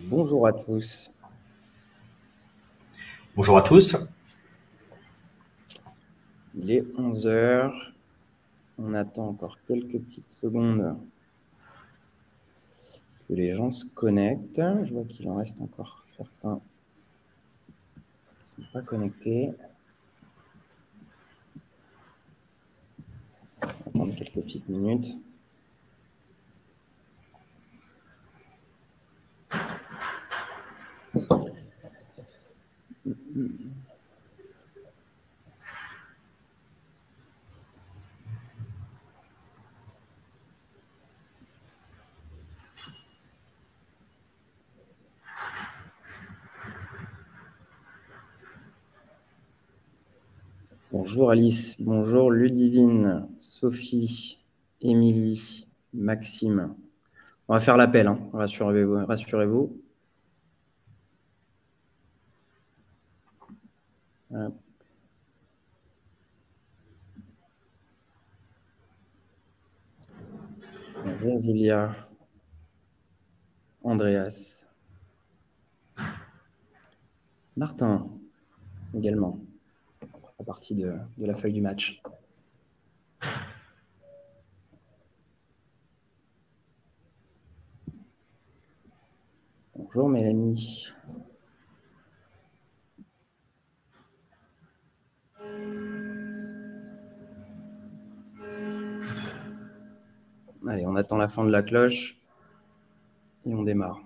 Bonjour à tous. Bonjour à tous. Il est 11 h. On attend encore quelques petites secondes que les gens se connectent. Je vois qu'il en reste encore certains qui ne sont pas connectés. On va attendre quelques petites minutes. Bonjour Alice, bonjour Ludivine, Sophie, Émilie, Maxime. On va faire l'appel, hein. Rassurez-vous. Bonjour Julia, Andreas, Martin également. À partie de la feuille du match. Bonjour Mélanie. Allez, on attend la fin de la cloche et on démarre.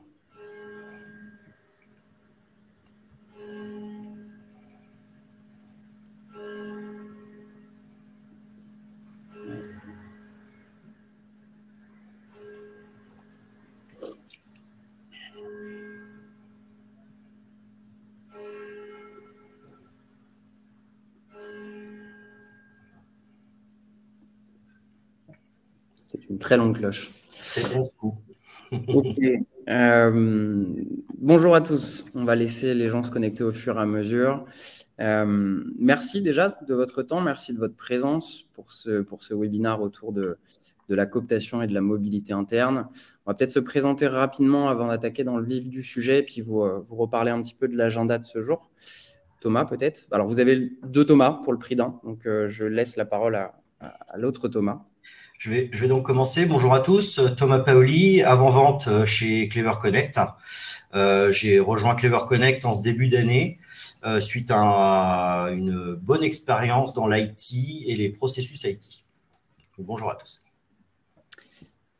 C'était une très longue cloche. C'est bon coup. Ok. Bonjour à tous. On va laisser les gens se connecter au fur et à mesure. Merci déjà de votre temps. Merci de votre présence pour ce webinaire autour de la cooptation et de la mobilité interne. On va peut-être se présenter rapidement avant d'attaquer dans le vif du sujet, puis vous reparler un petit peu de l'agenda de ce jour. Thomas, peut-être. Alors, vous avez 2 Thomas pour le prix d'un, donc je laisse la parole à l'autre Thomas. Je vais donc commencer. Bonjour à tous. Thomas Paoli, avant-vente chez Clever Connect. J'ai rejoint Clever Connect en ce début d'année suite à une bonne expérience dans l'IT et les processus IT. Donc, bonjour à tous.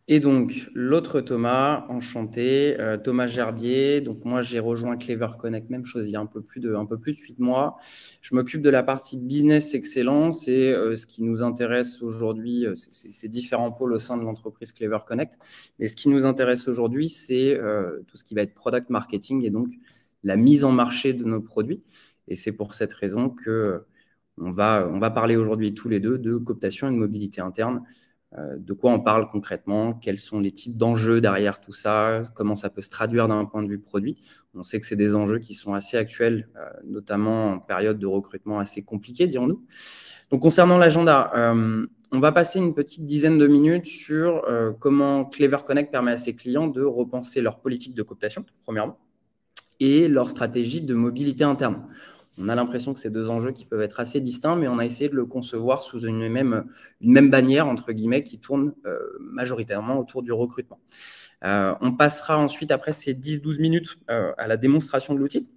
Et donc, l'autre Thomas, enchanté, Thomas Gerbier. Donc, moi, j'ai rejoint Clever Connect, même chose, il y a un peu plus de 8 mois. Je m'occupe de la partie business excellence et ce qui nous intéresse aujourd'hui, c'est différents pôles au sein de l'entreprise Clever Connect. Mais ce qui nous intéresse aujourd'hui, c'est tout ce qui va être product marketing et donc la mise en marché de nos produits. Et c'est pour cette raison que on va parler aujourd'hui tous les deux de cooptation et de mobilité interne. De quoi on parle concrètement, quels sont les types d'enjeux derrière tout ça, comment ça peut se traduire d'un point de vue produit. On sait que c'est des enjeux qui sont assez actuels, notamment en période de recrutement assez compliquée, dirons-nous. Donc, concernant l'agenda, on va passer une petite dizaine de minutes sur comment Clever Connect permet à ses clients de repenser leur politique de cooptation, premièrement, et leur stratégie de mobilité interne. On a l'impression que c'est 2 enjeux qui peuvent être assez distincts, mais on a essayé de le concevoir sous une même bannière, entre guillemets, qui tourne majoritairement autour du recrutement. On passera ensuite, après ces 10-12 minutes, à la démonstration de l'outil,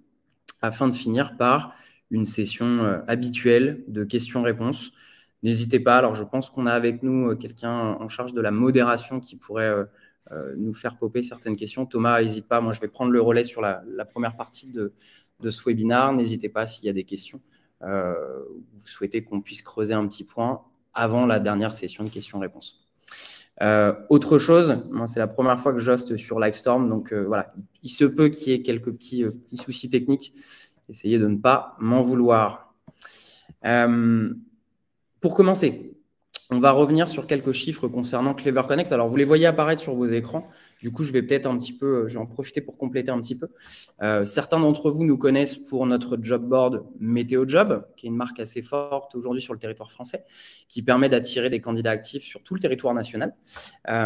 afin de finir par une session habituelle de questions-réponses. N'hésitez pas, alors je pense qu'on a avec nous quelqu'un en charge de la modération qui pourrait nous faire popper certaines questions. Thomas, n'hésite pas, moi je vais prendre le relais sur la première partie de ce webinaire. N'hésitez pas s'il y a des questions. Vous souhaitez qu'on puisse creuser un petit point avant la dernière session de questions-réponses. Autre chose, moi c'est la première fois que j'hoste sur Livestorm, donc voilà, il se peut qu'il y ait quelques petits soucis techniques. Essayez de ne pas m'en vouloir. Pour commencer, On va revenir sur quelques chiffres concernant Clever Connect. Alors, vous les voyez apparaître sur vos écrans. Du coup, je vais peut-être un petit peu, je vais en profiter pour compléter un petit peu. Certains d'entre vous nous connaissent pour notre job board Météo Job, qui est une marque assez forte aujourd'hui sur le territoire français, qui permet d'attirer des candidats actifs sur tout le territoire national.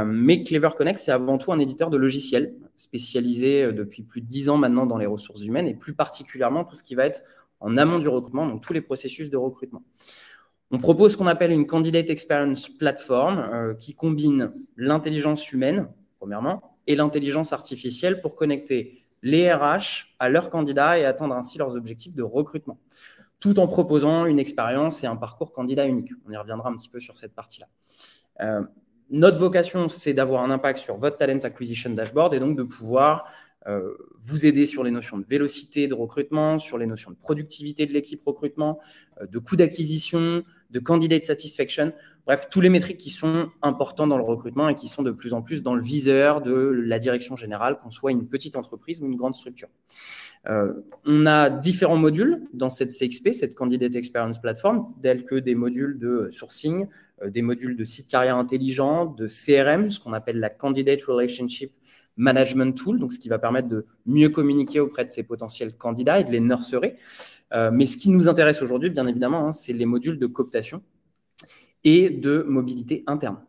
Mais Clever Connect, c'est avant tout un éditeur de logiciels spécialisé depuis plus de 10 ans maintenant dans les ressources humaines et plus particulièrement tout ce qui va être en amont du recrutement, donc tous les processus de recrutement. On propose ce qu'on appelle une Candidate Experience Platform qui combine l'intelligence humaine, premièrement, et l'intelligence artificielle pour connecter les RH à leurs candidats et atteindre ainsi leurs objectifs de recrutement, tout en proposant une expérience et un parcours candidat unique. On y reviendra un petit peu sur cette partie-là. Notre vocation, c'est d'avoir un impact sur votre Talent Acquisition Dashboard et donc de pouvoir vous aider sur les notions de vélocité de recrutement, sur les notions de productivité de l'équipe recrutement, de coût d'acquisition, de candidate satisfaction, bref, tous les métriques qui sont importants dans le recrutement et qui sont de plus en plus dans le viseur de la direction générale, qu'on soit une petite entreprise ou une grande structure. On a différents modules dans cette CXP, cette Candidate Experience Platform, tels que des modules de sourcing, des modules de site carrière intelligent, de CRM, ce qu'on appelle la Candidate Relationship Management Tool, donc ce qui va permettre de mieux communiquer auprès de ses potentiels candidats et de les nurserer. Mais ce qui nous intéresse aujourd'hui, bien évidemment, c'est les modules de cooptation et de mobilité interne.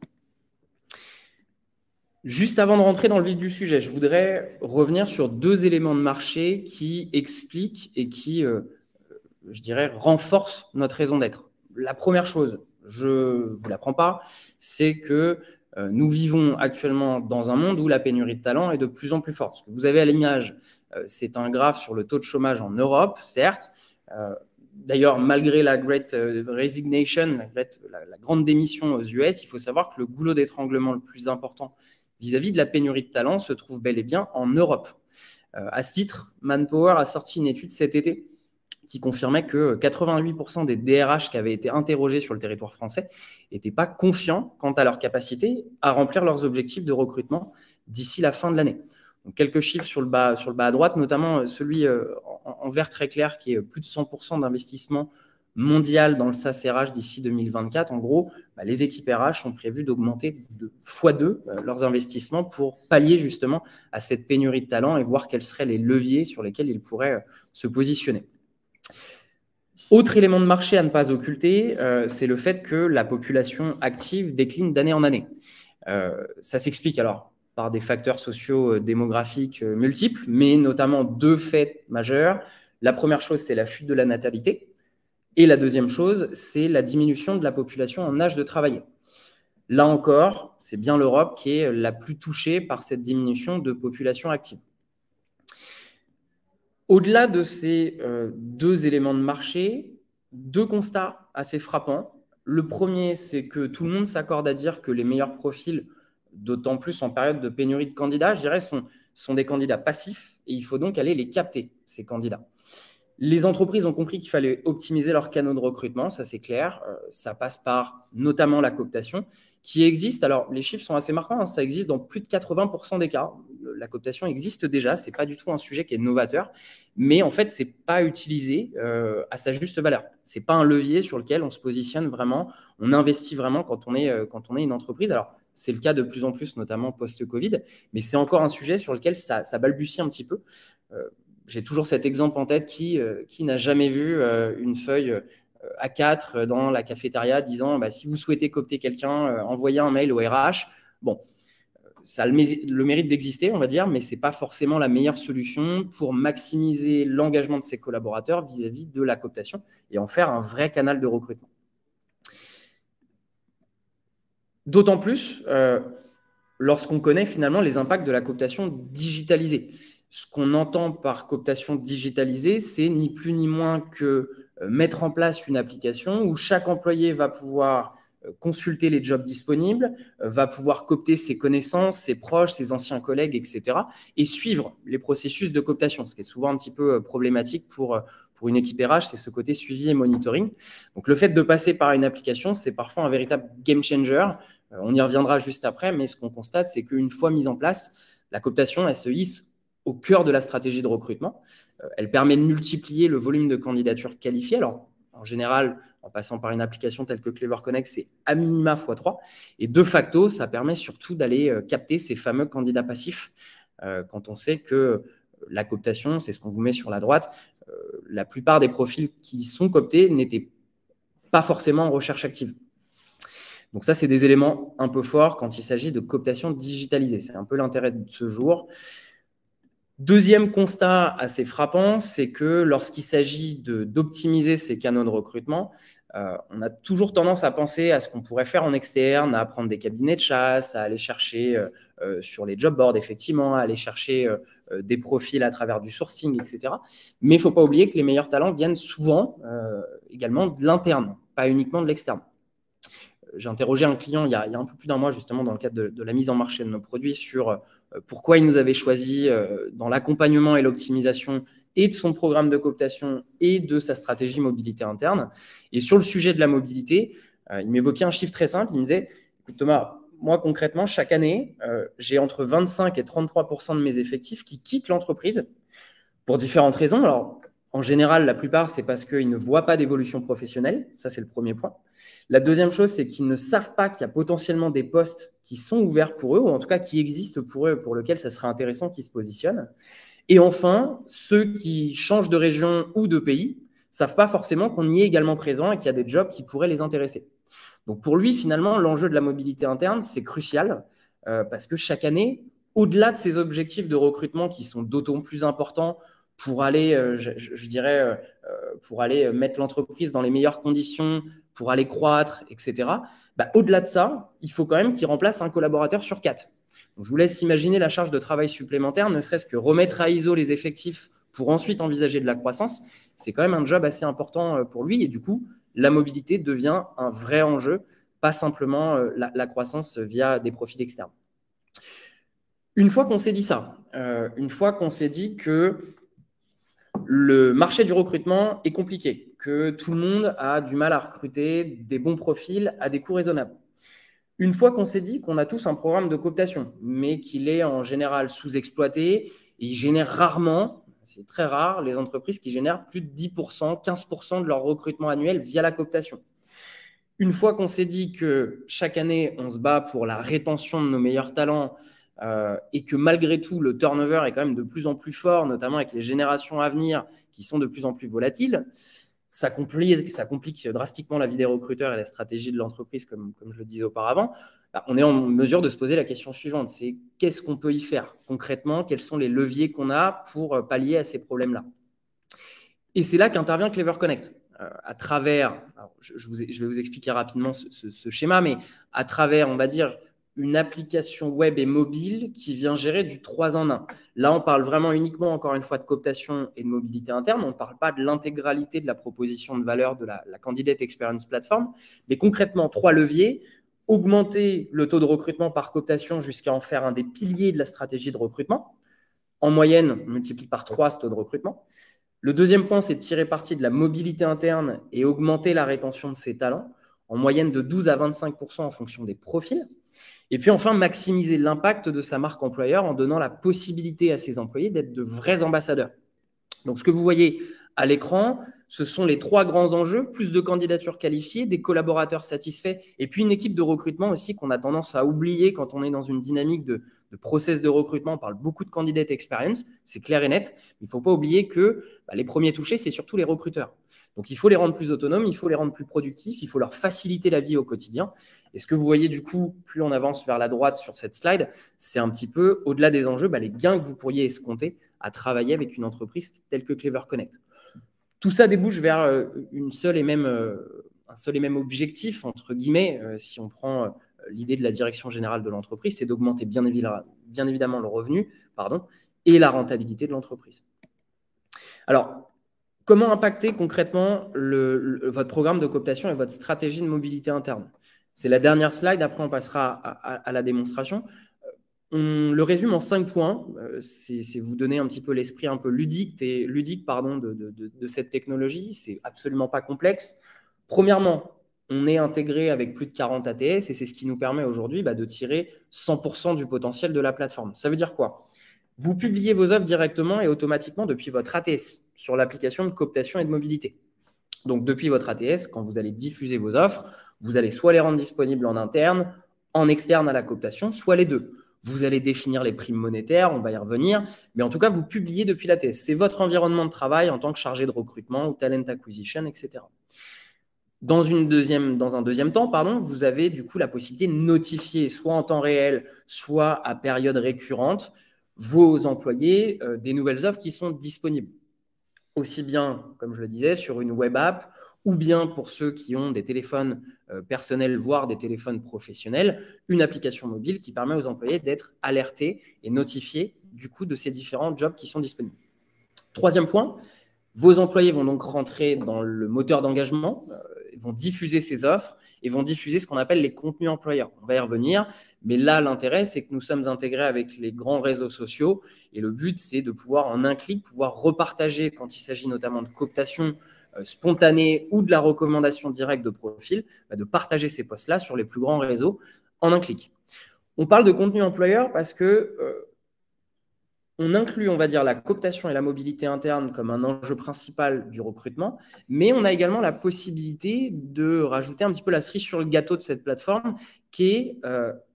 Juste avant de rentrer dans le vif du sujet, je voudrais revenir sur deux éléments de marché qui expliquent et qui, je dirais, renforcent notre raison d'être. La première chose, je ne vous l'apprends pas, c'est que nous vivons actuellement dans un monde où la pénurie de talent est de plus en plus forte. Ce que vous avez à l'image, c'est un graphe sur le taux de chômage en Europe, certes. D'ailleurs, malgré la Great Resignation, la grande démission aux US, il faut savoir que le goulot d'étranglement le plus important vis-à-vis de la pénurie de talent se trouve bel et bien en Europe. À ce titre, Manpower a sorti une étude cet été qui confirmait que 88% des DRH qui avaient été interrogés sur le territoire français n'étaient pas confiants quant à leur capacité à remplir leurs objectifs de recrutement d'ici la fin de l'année. Donc, quelques chiffres sur le bas à droite, notamment celui en vert très clair qui est plus de 100% d'investissement mondial dans le SaaS RH d'ici 2024. En gros, les équipes RH ont prévu d'augmenter x2 leurs investissements pour pallier justement à cette pénurie de talent et voir quels seraient les leviers sur lesquels ils pourraient se positionner. Autre élément de marché à ne pas occulter, c'est le fait que la population active décline d'année en année. Ça s'explique alors par des facteurs socio-démographiques multiples, mais notamment deux faits majeurs. La première chose, c'est la chute de la natalité. Et la deuxième chose, c'est la diminution de la population en âge de travailler. Là encore, c'est bien l'Europe qui est la plus touchée par cette diminution de population active. Au-delà de ces deux éléments de marché, deux constats assez frappants. Le premier, c'est que tout le monde s'accorde à dire que les meilleurs profils, d'autant plus en période de pénurie de candidats, je dirais, sont des candidats passifs et il faut donc aller les capter, ces candidats. Les entreprises ont compris qu'il fallait optimiser leurs canaux de recrutement, ça c'est clair. Ça passe par notamment la cooptation qui existe. Alors, les chiffres sont assez marquants, hein, ça existe dans plus de 80% des cas. La cooptation existe déjà, ce n'est pas du tout un sujet qui est novateur, mais en fait, ce n'est pas utilisé à sa juste valeur. Ce n'est pas un levier sur lequel on se positionne vraiment, on investit vraiment quand on est une entreprise. Alors, c'est le cas de plus en plus, notamment post-Covid, mais c'est encore un sujet sur lequel ça balbutie un petit peu. J'ai toujours cet exemple en tête qui n'a jamais vu une feuille A4 dans la cafétéria disant si vous souhaitez coopter quelqu'un, envoyez un mail au RH. Bon, ça a le mérite d'exister, on va dire, mais ce n'est pas forcément la meilleure solution pour maximiser l'engagement de ses collaborateurs vis-à-vis de la cooptation et en faire un vrai canal de recrutement. D'autant plus lorsqu'on connaît finalement les impacts de la cooptation digitalisée. Ce qu'on entend par cooptation digitalisée, c'est ni plus ni moins que mettre en place une application où chaque employé va pouvoir consulter les jobs disponibles, va pouvoir coopter ses connaissances, ses proches, ses anciens collègues, etc. et suivre les processus de cooptation, ce qui est souvent un petit peu problématique pour une équipe RH, c'est ce côté suivi et monitoring. Donc, le fait de passer par une application, c'est parfois un véritable game changer. On y reviendra juste après, mais ce qu'on constate, c'est qu'une fois mise en place, la cooptation, elle se hisse au cœur de la stratégie de recrutement. Elle permet de multiplier le volume de candidatures qualifiées. Alors, en général, en passant par une application telle que Clever Connect, c'est à minima x3. Et de facto, ça permet surtout d'aller capter ces fameux candidats passifs quand on sait que la cooptation, c'est ce qu'on vous met sur la droite, la plupart des profils qui sont cooptés n'étaient pas forcément en recherche active. Donc ça, c'est des éléments un peu forts quand il s'agit de cooptation digitalisée. C'est un peu l'intérêt de ce jour. Deuxième constat assez frappant, c'est que lorsqu'il s'agit d'optimiser ces canaux de recrutement, on a toujours tendance à penser à ce qu'on pourrait faire en externe, à prendre des cabinets de chasse, à aller chercher sur les job boards, effectivement, à aller chercher des profils à travers du sourcing, etc. Mais il ne faut pas oublier que les meilleurs talents viennent souvent également de l'interne, pas uniquement de l'externe. J'ai interrogé un client il y a un peu plus d'un mois, justement, dans le cadre de la mise en marché de nos produits, sur pourquoi il nous avait choisi dans l'accompagnement et l'optimisation et de son programme de cooptation et de sa stratégie mobilité interne. Et sur le sujet de la mobilité, il m'évoquait un chiffre très simple. Il me disait, écoute Thomas, moi concrètement, chaque année, j'ai entre 25 et 33% de mes effectifs qui quittent l'entreprise pour différentes raisons. Alors, en général, la plupart, c'est parce qu'ils ne voient pas d'évolution professionnelle. Ça, c'est le premier point. La deuxième chose, c'est qu'ils ne savent pas qu'il y a potentiellement des postes qui sont ouverts pour eux, ou en tout cas qui existent pour eux, pour lesquels ça serait intéressant qu'ils se positionnent. Et enfin, ceux qui changent de région ou de pays ne savent pas forcément qu'on y est également présent et qu'il y a des jobs qui pourraient les intéresser. Donc pour lui, finalement, l'enjeu de la mobilité interne, c'est crucial parce que chaque année, au-delà de ces objectifs de recrutement qui sont d'autant plus importants pour aller, je dirais, pour aller mettre l'entreprise dans les meilleures conditions, pour aller croître, etc. Au-delà de ça, il faut quand même qu'il remplace un collaborateur sur 4. Donc, je vous laisse imaginer la charge de travail supplémentaire, ne serait-ce que remettre à ISO les effectifs pour ensuite envisager de la croissance. C'est quand même un job assez important pour lui. Et du coup, la mobilité devient un vrai enjeu, pas simplement la croissance via des profils externes. Une fois qu'on s'est dit ça, une fois qu'on s'est dit que le marché du recrutement est compliqué, que tout le monde a du mal à recruter des bons profils à des coûts raisonnables. Une fois qu'on s'est dit qu'on a tous un programme de cooptation, mais qu'il est en général sous-exploité, et il génère rarement, c'est très rare, les entreprises qui génèrent plus de 10%, 15% de leur recrutement annuel via la cooptation. Une fois qu'on s'est dit que chaque année, on se bat pour la rétention de nos meilleurs talents, et que malgré tout, le turnover est quand même de plus en plus fort, notamment avec les générations à venir qui sont de plus en plus volatiles, ça complique drastiquement la vie des recruteurs et la stratégie de l'entreprise, comme je le disais auparavant. On est en mesure de se poser la question suivante, c'est qu'est-ce qu'on peut y faire concrètement? Quels sont les leviers qu'on a pour pallier à ces problèmes-là? Et c'est là qu'intervient Clever Connect. À travers, je vais vous expliquer rapidement ce schéma, mais à travers, on va dire, une application web et mobile qui vient gérer du 3 en 1. Là, on parle vraiment uniquement, encore une fois, de cooptation et de mobilité interne. On ne parle pas de l'intégralité de la proposition de valeur de la Candidate Experience Platform, mais concrètement, 3 leviers. Augmenter le taux de recrutement par cooptation jusqu'à en faire un des piliers de la stratégie de recrutement. En moyenne, on multiplie par 3 ce taux de recrutement. Le deuxième point, c'est de tirer parti de la mobilité interne et augmenter la rétention de ses talents, en moyenne de 12 à 25% en fonction des profils. Et puis enfin, maximiser l'impact de sa marque employeur en donnant la possibilité à ses employés d'être de vrais ambassadeurs. Donc, ce que vous voyez à l'écran, ce sont les 3 grands enjeux, plus de candidatures qualifiées, des collaborateurs satisfaits et puis une équipe de recrutement aussi qu'on a tendance à oublier quand on est dans une dynamique de process de recrutement. On parle beaucoup de candidate experience, c'est clair et net. Il ne faut pas oublier que les premiers touchés, c'est surtout les recruteurs. Donc, il faut les rendre plus autonomes, il faut les rendre plus productifs, il faut leur faciliter la vie au quotidien. Et ce que vous voyez du coup, plus on avance vers la droite sur cette slide, c'est un petit peu, au-delà des enjeux, les gains que vous pourriez escompter à travailler avec une entreprise telle que Clever Connect. Tout ça débouche vers un seul et même objectif, entre guillemets, si on prend l'idée de la direction générale de l'entreprise, c'est d'augmenter bien évidemment le revenu et la rentabilité de l'entreprise. Alors, comment impacter concrètement votre programme de cooptation et votre stratégie de mobilité interne? C'est la dernière slide, après on passera à la démonstration. On le résume en 5 points. C'est vous donner un petit peu l'esprit un peu ludique de cette technologie. C'est absolument pas complexe. Premièrement, on est intégré avec plus de 40 ATS et c'est ce qui nous permet aujourd'hui de tirer 100% du potentiel de la plateforme. Ça veut dire quoi? Vous publiez vos offres directement et automatiquement depuis votre ATS sur l'application de cooptation et de mobilité. Donc, depuis votre ATS, quand vous allez diffuser vos offres, vous allez soit les rendre disponibles en interne, en externe à la cooptation, soit les deux. Vous allez définir les primes monétaires, on va y revenir, mais en tout cas, vous publiez depuis l'ATS. C'est votre environnement de travail en tant que chargé de recrutement ou talent acquisition, etc. Dans un deuxième temps, vous avez du coup la possibilité de notifier, soit en temps réel, soit à période récurrente, vos employés des nouvelles offres qui sont disponibles. Aussi bien, comme je le disais, sur une web app, ou bien pour ceux qui ont des téléphones personnels, voire des téléphones professionnels, une application mobile qui permet aux employés d'être alertés et notifiés du coup de ces différents jobs qui sont disponibles. Troisième point, vos employés vont donc rentrer dans le moteur d'engagement, vont diffuser ces offres et vont diffuser ce qu'on appelle les contenus employeurs. On va y revenir, mais là, l'intérêt, c'est que nous sommes intégrés avec les grands réseaux sociaux et le but, c'est de pouvoir, en un clic, pouvoir repartager, quand il s'agit notamment de cooptation spontanée ou de la recommandation directe de profil, de partager ces posts-là sur les plus grands réseaux en un clic. On parle de contenu employeur parce que on inclut, on va dire, la cooptation et la mobilité interne comme un enjeu principal du recrutement, mais on a également la possibilité de rajouter un petit peu la cerise sur le gâteau de cette plateforme qui est,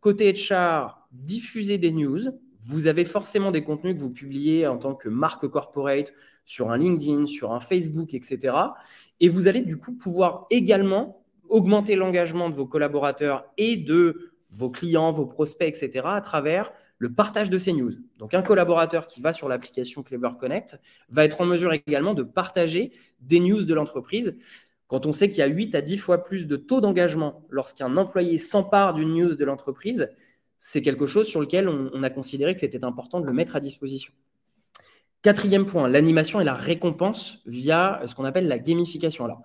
côté HR, diffuser des news. Vous avez forcément des contenus que vous publiez en tant que marque corporate sur un LinkedIn, sur un Facebook, etc. Et vous allez du coup pouvoir également augmenter l'engagement de vos collaborateurs et de vos clients, vos prospects, etc. à travers le partage de ces news. Donc, un collaborateur qui va sur l'application Clever Connect va être en mesure également de partager des news de l'entreprise. Quand on sait qu'il y a 8 à 10 fois plus de taux d'engagement lorsqu'un employé s'empare d'une news de l'entreprise, c'est quelque chose sur lequel on a considéré que c'était important de le mettre à disposition. Quatrième point, l'animation et la récompense via ce qu'on appelle la gamification. Alors,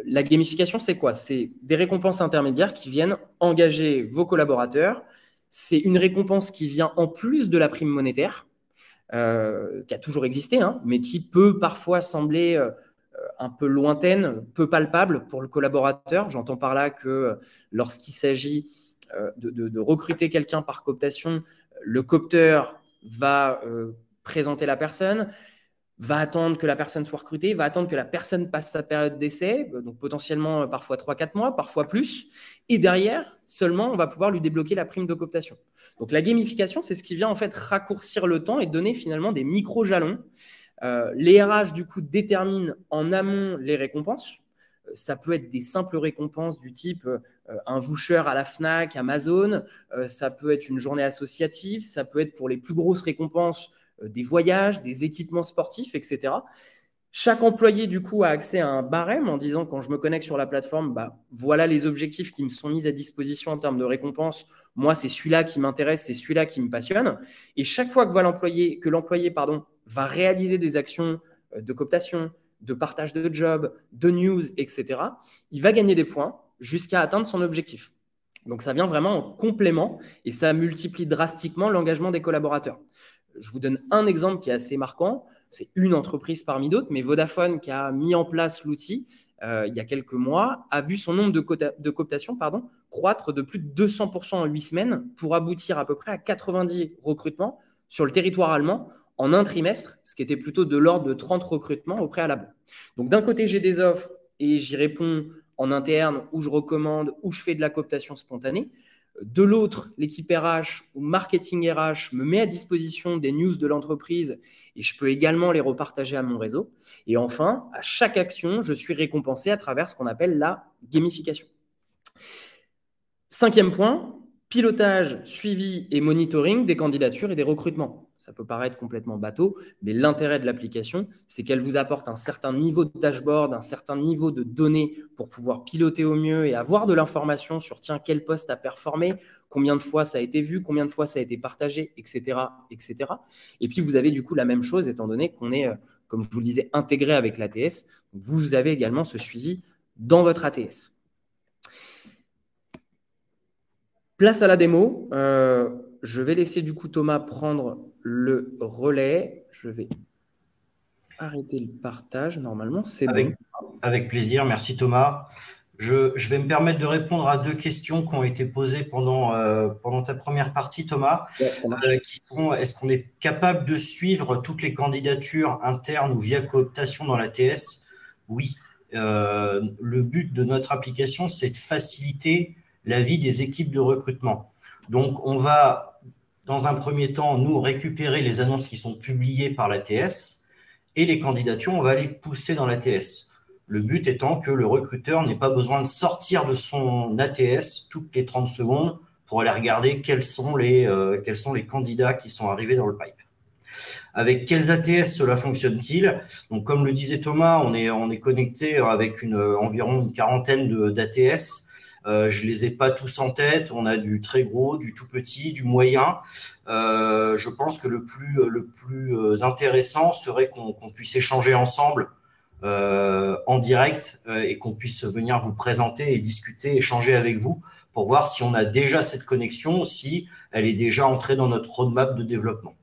la gamification, c'est quoi? C'est des récompenses intermédiaires qui viennent engager vos collaborateurs. C'est une récompense qui vient en plus de la prime monétaire, qui a toujours existé, mais qui peut parfois sembler un peu lointaine, peu palpable pour le collaborateur. J'entends par là que lorsqu'il s'agit de recruter quelqu'un par cooptation, le coopteur va présenter la personne, va attendre que la personne soit recrutée, va attendre que la personne passe sa période d'essai, donc potentiellement parfois 3-4 mois, parfois plus. Et derrière, seulement, on va pouvoir lui débloquer la prime de cooptation. Donc la gamification, c'est ce qui vient en fait raccourcir le temps et donner finalement des micro-jalons. Les RH, du coup, déterminent en amont les récompenses. Ça peut être des simples récompenses du type un voucher à la Fnac, Amazon. Ça peut être une journée associative. Ça peut être pour les plus grosses récompenses des voyages, des équipements sportifs, etc. Chaque employé, du coup, a accès à un barème en disant, quand je me connecte sur la plateforme, voilà les objectifs qui me sont mis à disposition en termes de récompenses. Moi, c'est celui-là qui m'intéresse, c'est celui-là qui me passionne. Et chaque fois que l'employé va réaliser des actions de cooptation, de partage de job, de news, etc., il va gagner des points jusqu'à atteindre son objectif. Donc, ça vient vraiment en complément et ça multiplie drastiquement l'engagement des collaborateurs. Je vous donne un exemple qui est assez marquant. C'est une entreprise parmi d'autres, mais Vodafone, qui a mis en place l'outil il y a quelques mois, a vu son nombre de cooptations croître de plus de 200% en 8 semaines pour aboutir à peu près à 90 recrutements sur le territoire allemand en un trimestre, ce qui était plutôt de l'ordre de 30 recrutements au préalable. Donc d'un côté, j'ai des offres et j'y réponds en interne, où je recommande, où je fais de la cooptation spontanée. De l'autre, l'équipe RH ou marketing RH me met à disposition des news de l'entreprise et je peux également les repartager à mon réseau. Et enfin, à chaque action, je suis récompensé à travers ce qu'on appelle la gamification. Cinquième point, pilotage, suivi et monitoring des candidatures et des recrutements. Ça peut paraître complètement bateau, mais l'intérêt de l'application, c'est qu'elle vous apporte un certain niveau de dashboard, un certain niveau de données pour pouvoir piloter au mieux et avoir de l'information sur tiens, quel poste a performé, combien de fois ça a été vu, combien de fois ça a été partagé, etc., etc. Et puis, vous avez du coup la même chose, étant donné qu'on est, comme je vous le disais, intégré avec l'ATS. Vous avez également ce suivi dans votre ATS. Place à la démo. Je vais laisser du coup Thomas prendre le relais. Je vais arrêter le partage. Normalement, c'est bon. Avec plaisir. Merci Thomas. Je vais me permettre de répondre à deux questions qui ont été posées pendant ta première partie, Thomas, qui sont: est-ce qu'on est capable de suivre toutes les candidatures internes ou via cooptation dans l'ATS? Oui. le but de notre application, c'est de faciliter la vie des équipes de recrutement. Donc, on va, dans un premier temps, nous récupérer les annonces qui sont publiées par l'ATS et les candidatures, on va les pousser dans l'ATS. Le but étant que le recruteur n'ait pas besoin de sortir de son ATS toutes les 30 secondes pour aller regarder quels sont les candidats qui sont arrivés dans le pipe. Avec quels ATS cela fonctionne-t-il? Donc, comme le disait Thomas, on est connecté avec environ une quarantaine d'ATS. Je les ai pas tous en tête. On a du très gros, du tout petit, du moyen. Je pense que le plus intéressant serait qu'on puisse échanger ensemble en direct et qu'on puisse venir vous présenter et discuter, échanger avec vous pour voir si on a déjà cette connexion, si elle est déjà entrée dans notre roadmap de développement.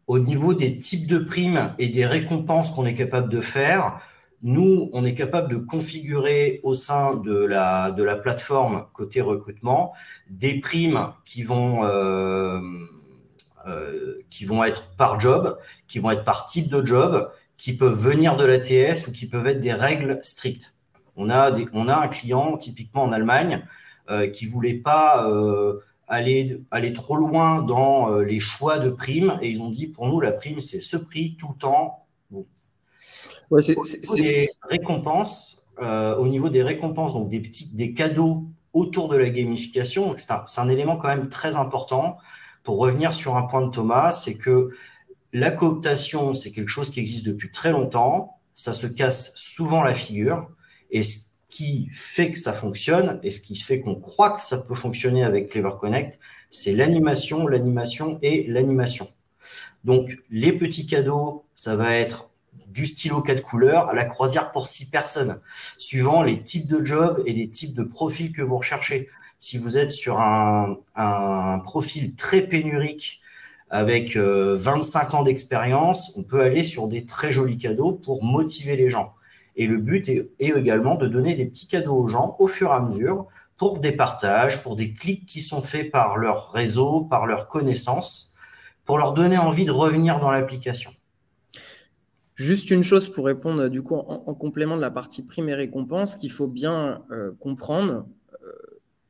Au niveau des types de primes et des récompenses qu'on est capable de faire, nous, on est capable de configurer au sein de la plateforme côté recrutement des primes qui vont être par job, qui vont être par type de job, qui peuvent venir de l'ATS ou qui peuvent être des règles strictes. On a un client, typiquement en Allemagne, qui voulait pas aller trop loin dans les choix de primes et ils ont dit pour nous la prime c'est ce prix tout le temps. Bon. Ouais, au niveau des récompenses, donc des cadeaux autour de la gamification, c'est un élément quand même très important. Pour revenir sur un point de Thomas, c'est que la cooptation, c'est quelque chose qui existe depuis très longtemps, ça se casse souvent la figure et ce qui fait que ça fonctionne et ce qui fait qu'on croit que ça peut fonctionner avec Clever Connect, c'est l'animation, l'animation et l'animation. Donc, les petits cadeaux, ça va être du stylo 4 couleurs à la croisière pour 6 personnes, suivant les types de jobs et les types de profils que vous recherchez. Si vous êtes sur un profil très pénurique avec 25 ans d'expérience, on peut aller sur des très jolis cadeaux pour motiver les gens. Et le but est également de donner des petits cadeaux aux gens au fur et à mesure pour des partages, pour des clics qui sont faits par leur réseau, par leurs connaissances, pour leur donner envie de revenir dans l'application. Juste une chose pour répondre du coup en complément de la partie prime et récompense qu'il faut bien comprendre,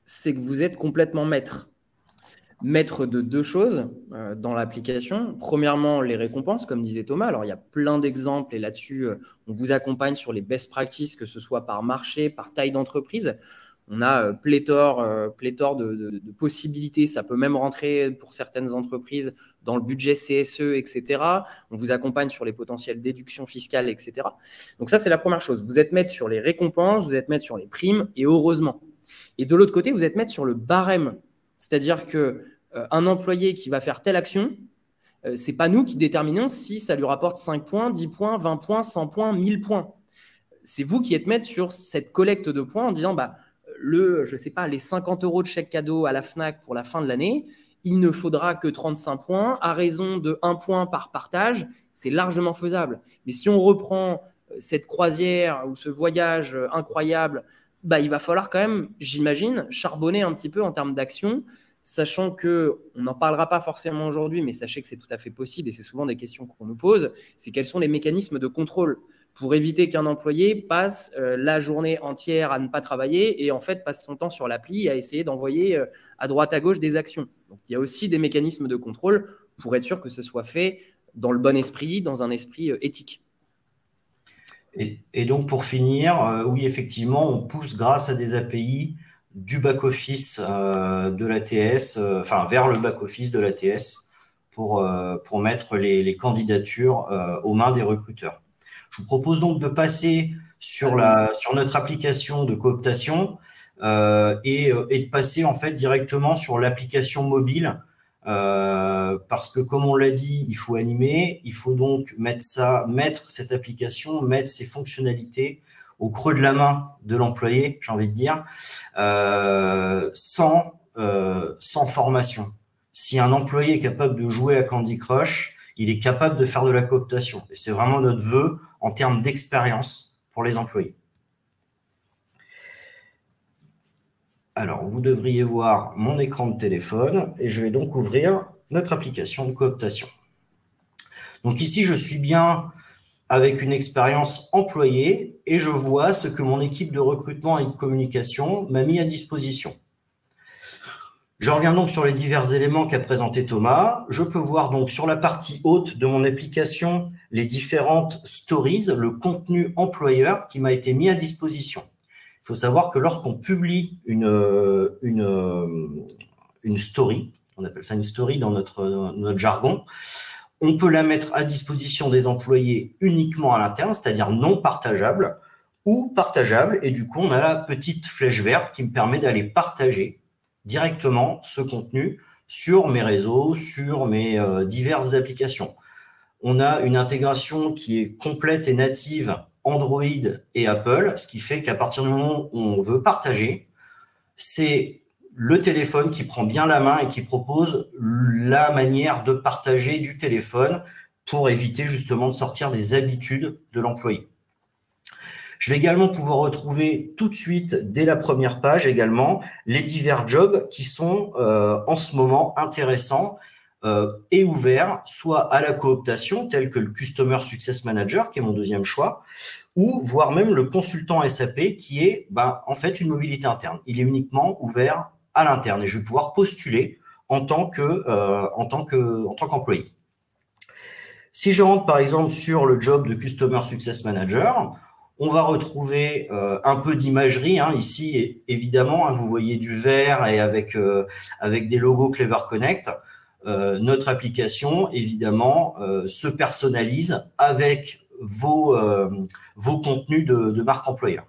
c'est que vous êtes complètement maître de deux choses dans l'application. Premièrement, les récompenses, comme disait Thomas. Alors, il y a plein d'exemples et là-dessus, on vous accompagne sur les best practices, que ce soit par marché, par taille d'entreprise. On a pléthore de possibilités. Ça peut même rentrer pour certaines entreprises dans le budget CSE, etc. On vous accompagne sur les potentielles déductions fiscales, etc. Donc ça, c'est la première chose. Vous êtes maître sur les récompenses, vous êtes maître sur les primes et heureusement. Et de l'autre côté, vous êtes maître sur le barème. C'est-à-dire qu'un employé qui va faire telle action, ce n'est pas nous qui déterminons si ça lui rapporte 5 points, 10 points, 20 points, 100 points, 1000 points. C'est vous qui êtes maître sur cette collecte de points en disant je sais pas, les 50 € de chèque cadeau à la FNAC pour la fin de l'année, il ne faudra que 35 points à raison de 1 point par partage. C'est largement faisable. Mais si on reprend cette croisière ou ce voyage incroyable, il va falloir quand même, j'imagine, charbonner un petit peu en termes d'action, sachant qu'on n'en parlera pas forcément aujourd'hui, mais sachez que c'est tout à fait possible et c'est souvent des questions qu'on nous pose, c'est quels sont les mécanismes de contrôle pour éviter qu'un employé passe la journée entière à ne pas travailler et en fait passe son temps sur l'appli à essayer d'envoyer à droite à gauche des actions. Donc il y a aussi des mécanismes de contrôle pour être sûr que ce soit fait dans le bon esprit, dans un esprit éthique. Et donc, pour finir, oui, effectivement, on pousse grâce à des API du back-office de l'ATS, vers le back-office de l'ATS pour mettre les candidatures aux mains des recruteurs. Je vous propose donc de passer sur notre application de cooptation et de passer en fait directement sur l'application mobile. Parce que comme on l'a dit, il faut animer, il faut donc mettre cette application, mettre ses fonctionnalités au creux de la main de l'employé, j'ai envie de dire, sans formation. Si un employé est capable de jouer à Candy Crush, il est capable de faire de la cooptation. Et c'est vraiment notre vœu en termes d'expérience pour les employés. Alors, vous devriez voir mon écran de téléphone et je vais donc ouvrir notre application de cooptation. Donc ici, je suis bien avec une expérience employée et je vois ce que mon équipe de recrutement et de communication m'a mis à disposition. Je reviens donc sur les divers éléments qu'a présenté Thomas. Je peux voir donc sur la partie haute de mon application les différentes stories, le contenu employeur qui m'a été mis à disposition. Il faut savoir que lorsqu'on publie une story, on appelle ça une story dans notre jargon, on peut la mettre à disposition des employés uniquement à l'interne, c'est-à-dire non partageable ou partageable. Et du coup, on a la petite flèche verte qui me permet d'aller partager directement ce contenu sur mes réseaux, sur mes diverses applications. On a une intégration qui est complète et native Android et Apple, ce qui fait qu'à partir du moment où on veut partager, c'est le téléphone qui prend bien la main et qui propose la manière de partager du téléphone pour éviter justement de sortir des habitudes de l'employé. Je vais également pouvoir retrouver tout de suite, dès la première page également, les divers jobs qui sont en ce moment intéressants et ouverts, soit à la cooptation, tel que le Customer Success Manager, qui est mon deuxième choix, ou voire même le consultant SAP, qui est en fait une mobilité interne. Il est uniquement ouvert à l'interne et je vais pouvoir postuler en tant qu'employé. Si je rentre par exemple sur le job de Customer Success Manager, on va retrouver un peu d'imagerie. Ici, évidemment, vous voyez du vert et avec des logos Clever Connect. Notre application, évidemment, se personnalise avec vos contenus de marque employeur.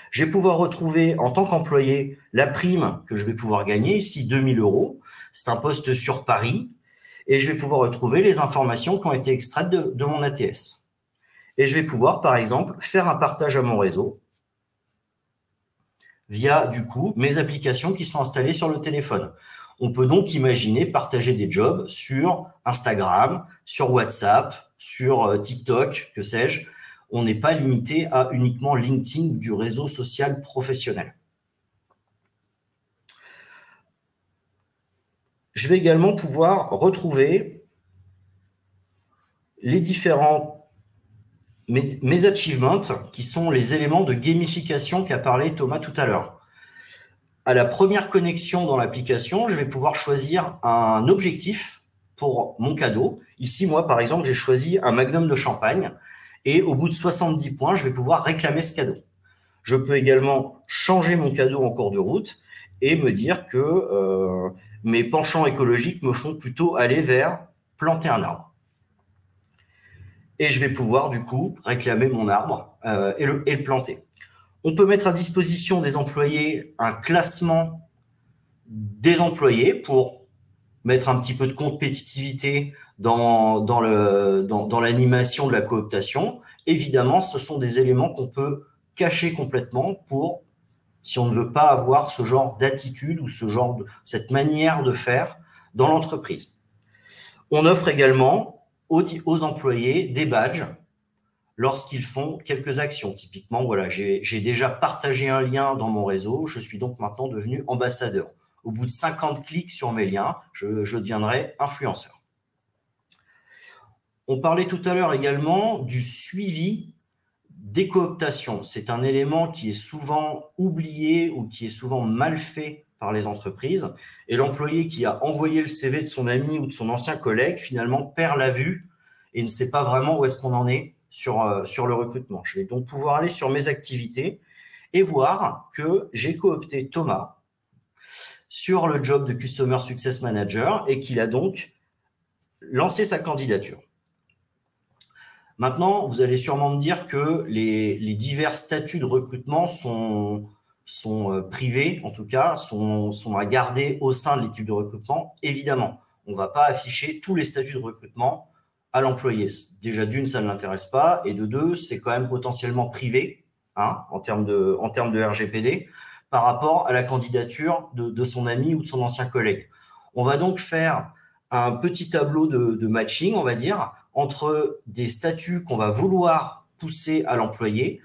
Je vais pouvoir retrouver en tant qu'employé la prime que je vais pouvoir gagner, ici 2 000 €. C'est un poste sur Paris. Et je vais pouvoir retrouver les informations qui ont été extraites de mon ATS. Et je vais pouvoir, par exemple, faire un partage à mon réseau via, du coup, mes applications qui sont installées sur le téléphone. On peut donc imaginer partager des jobs sur Instagram, sur WhatsApp, sur TikTok, que sais-je. On n'est pas limité à uniquement LinkedIn du réseau social professionnel. Je vais également pouvoir retrouver les différents mes achievements, qui sont les éléments de gamification qu'a parlé Thomas tout à l'heure. À la première connexion dans l'application, je vais pouvoir choisir un objectif pour mon cadeau. Ici, moi, par exemple, j'ai choisi un magnum de champagne et au bout de 70 points, je vais pouvoir réclamer ce cadeau. Je peux également changer mon cadeau en cours de route et me dire que mes penchants écologiques me font plutôt aller vers planter un arbre. Et je vais pouvoir, du coup, réclamer mon arbre et le planter. On peut mettre à disposition des employés un classement des employés pour mettre un petit peu de compétitivité dans l'animation de la cooptation. Évidemment, ce sont des éléments qu'on peut cacher complètement pour, si on ne veut pas avoir ce genre d'attitude ou cette manière de faire dans l'entreprise. On offre également aux employés des badges lorsqu'ils font quelques actions. Typiquement, voilà, j'ai déjà partagé un lien dans mon réseau, je suis donc maintenant devenu ambassadeur. Au bout de 50 clics sur mes liens, je deviendrai influenceur. On parlait tout à l'heure également du suivi des cooptations. C'est un élément qui est souvent oublié ou qui est souvent mal fait par les entreprises. Et l'employé qui a envoyé le CV de son ami ou de son ancien collègue, finalement, perd la vue et ne sait pas vraiment où est-ce qu'on en est sur le recrutement. Je vais donc pouvoir aller sur mes activités et voir que j'ai coopté Thomas sur le job de Customer Success Manager et qu'il a donc lancé sa candidature. Maintenant, vous allez sûrement me dire que les divers statuts de recrutement sont privés, en tout cas, sont à garder au sein de l'équipe de recrutement. Évidemment, on ne va pas afficher tous les statuts de recrutement à l'employé. Déjà, d'une, ça ne l'intéresse pas, et de deux, c'est quand même potentiellement privé en termes de RGPD par rapport à la candidature de son ami ou de son ancien collègue. On va donc faire un petit tableau de matching, on va dire, entre des statuts qu'on va vouloir pousser à l'employé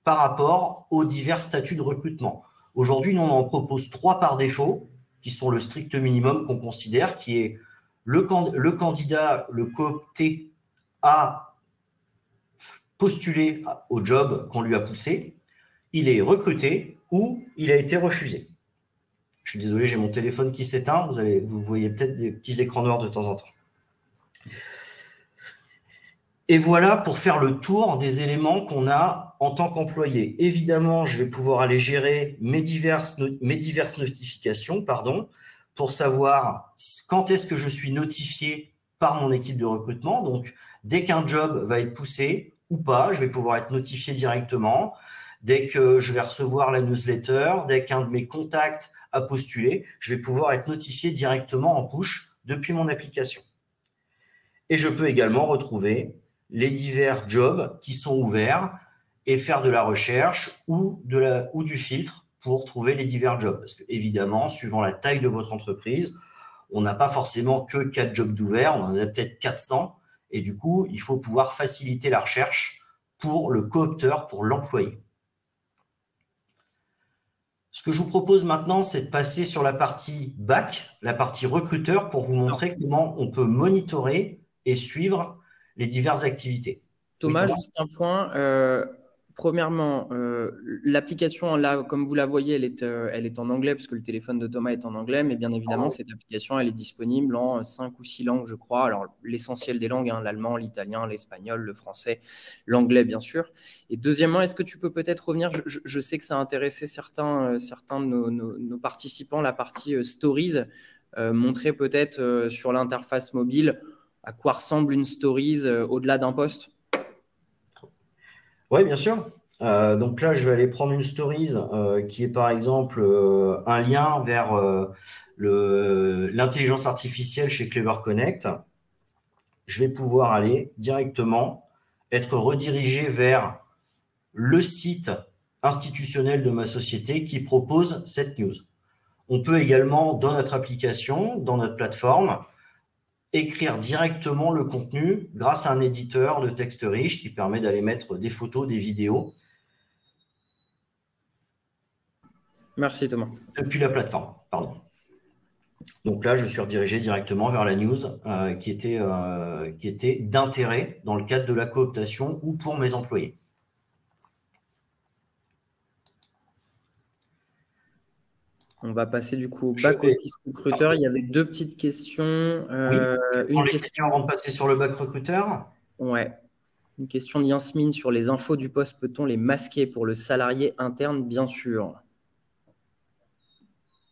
par rapport aux divers statuts de recrutement. Aujourd'hui, nous, on en propose 3 par défaut, qui sont le strict minimum qu'on considère, qui est le candidat, le coopté, a postulé au job qu'on lui a poussé, il est recruté ou il a été refusé. Je suis désolé, j'ai mon téléphone qui s'éteint. Vous voyez peut-être des petits écrans noirs de temps en temps. Et voilà pour faire le tour des éléments qu'on a en tant qu'employé. Évidemment, je vais pouvoir aller gérer mes diverses notifications, pour savoir quand est-ce que je suis notifié par mon équipe de recrutement. Donc, dès qu'un job va être poussé ou pas, je vais pouvoir être notifié directement. Dès que je vais recevoir la newsletter, dès qu'un de mes contacts a postulé, je vais pouvoir être notifié directement en push depuis mon application. Et je peux également retrouver les divers jobs qui sont ouverts et faire de la recherche ou du filtre pour trouver les divers jobs. Parce que évidemment, suivant la taille de votre entreprise, on n'a pas forcément que 4 jobs d'ouverts, on en a peut-être 400. Et du coup, il faut pouvoir faciliter la recherche pour le coopteur, pour l'employé. Ce que je vous propose maintenant, c'est de passer sur la partie back, la partie recruteur, pour vous montrer comment on peut monitorer et suivre les diverses activités. Thomas, juste un point. Premièrement, l'application, là, comme vous la voyez, elle est en anglais parce que le téléphone de Thomas est en anglais, mais bien évidemment, cette application, elle est disponible en 5 ou 6 langues, je crois. Alors, l'essentiel des langues, hein, l'allemand, l'italien, l'espagnol, le français, l'anglais, bien sûr. Et deuxièmement, est-ce que tu peux peut-être revenir, je sais que ça a intéressé certains de nos participants, la partie Stories, montrer peut-être sur l'interface mobile à quoi ressemble une Stories au-delà d'un post. Oui, bien sûr. Donc là, je vais aller prendre une stories qui est par exemple un lien vers l'intelligence artificielle chez Clever Connect. Je vais pouvoir aller directement être redirigé vers le site institutionnel de ma société qui propose cette news. On peut également, dans notre application, dans notre plateforme, écrire directement le contenu grâce à un éditeur de texte riche qui permet d'aller mettre des photos, des vidéos. Merci Thomas. Depuis la plateforme, pardon. Donc là, je suis redirigé directement vers la news qui était d'intérêt dans le cadre de la cooptation ou pour mes employés. On va passer du coup au back-office recruteur. Il y avait 2 petites questions. Une question avant de passer sur le back recruteur. Ouais. Une question de Yasmine sur les infos du poste. Peut-on les masquer pour le salarié interne, bien sûr?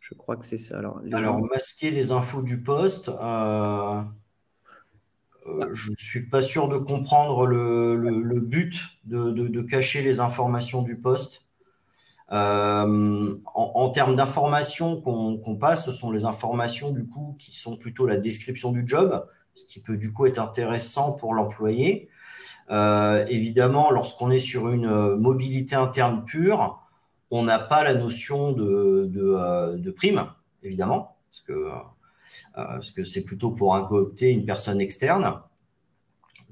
Je crois que c'est ça. Alors, masquer les infos du poste, je ne suis pas sûr de comprendre le but de cacher les informations du poste. En termes d'informations qu'on passe, ce sont les informations du coup qui sont plutôt la description du job, ce qui peut du coup être intéressant pour l'employé. Évidemment, lorsqu'on est sur une mobilité interne pure, on n'a pas la notion de prime, évidemment, parce que c'est plutôt pour coopter une personne externe.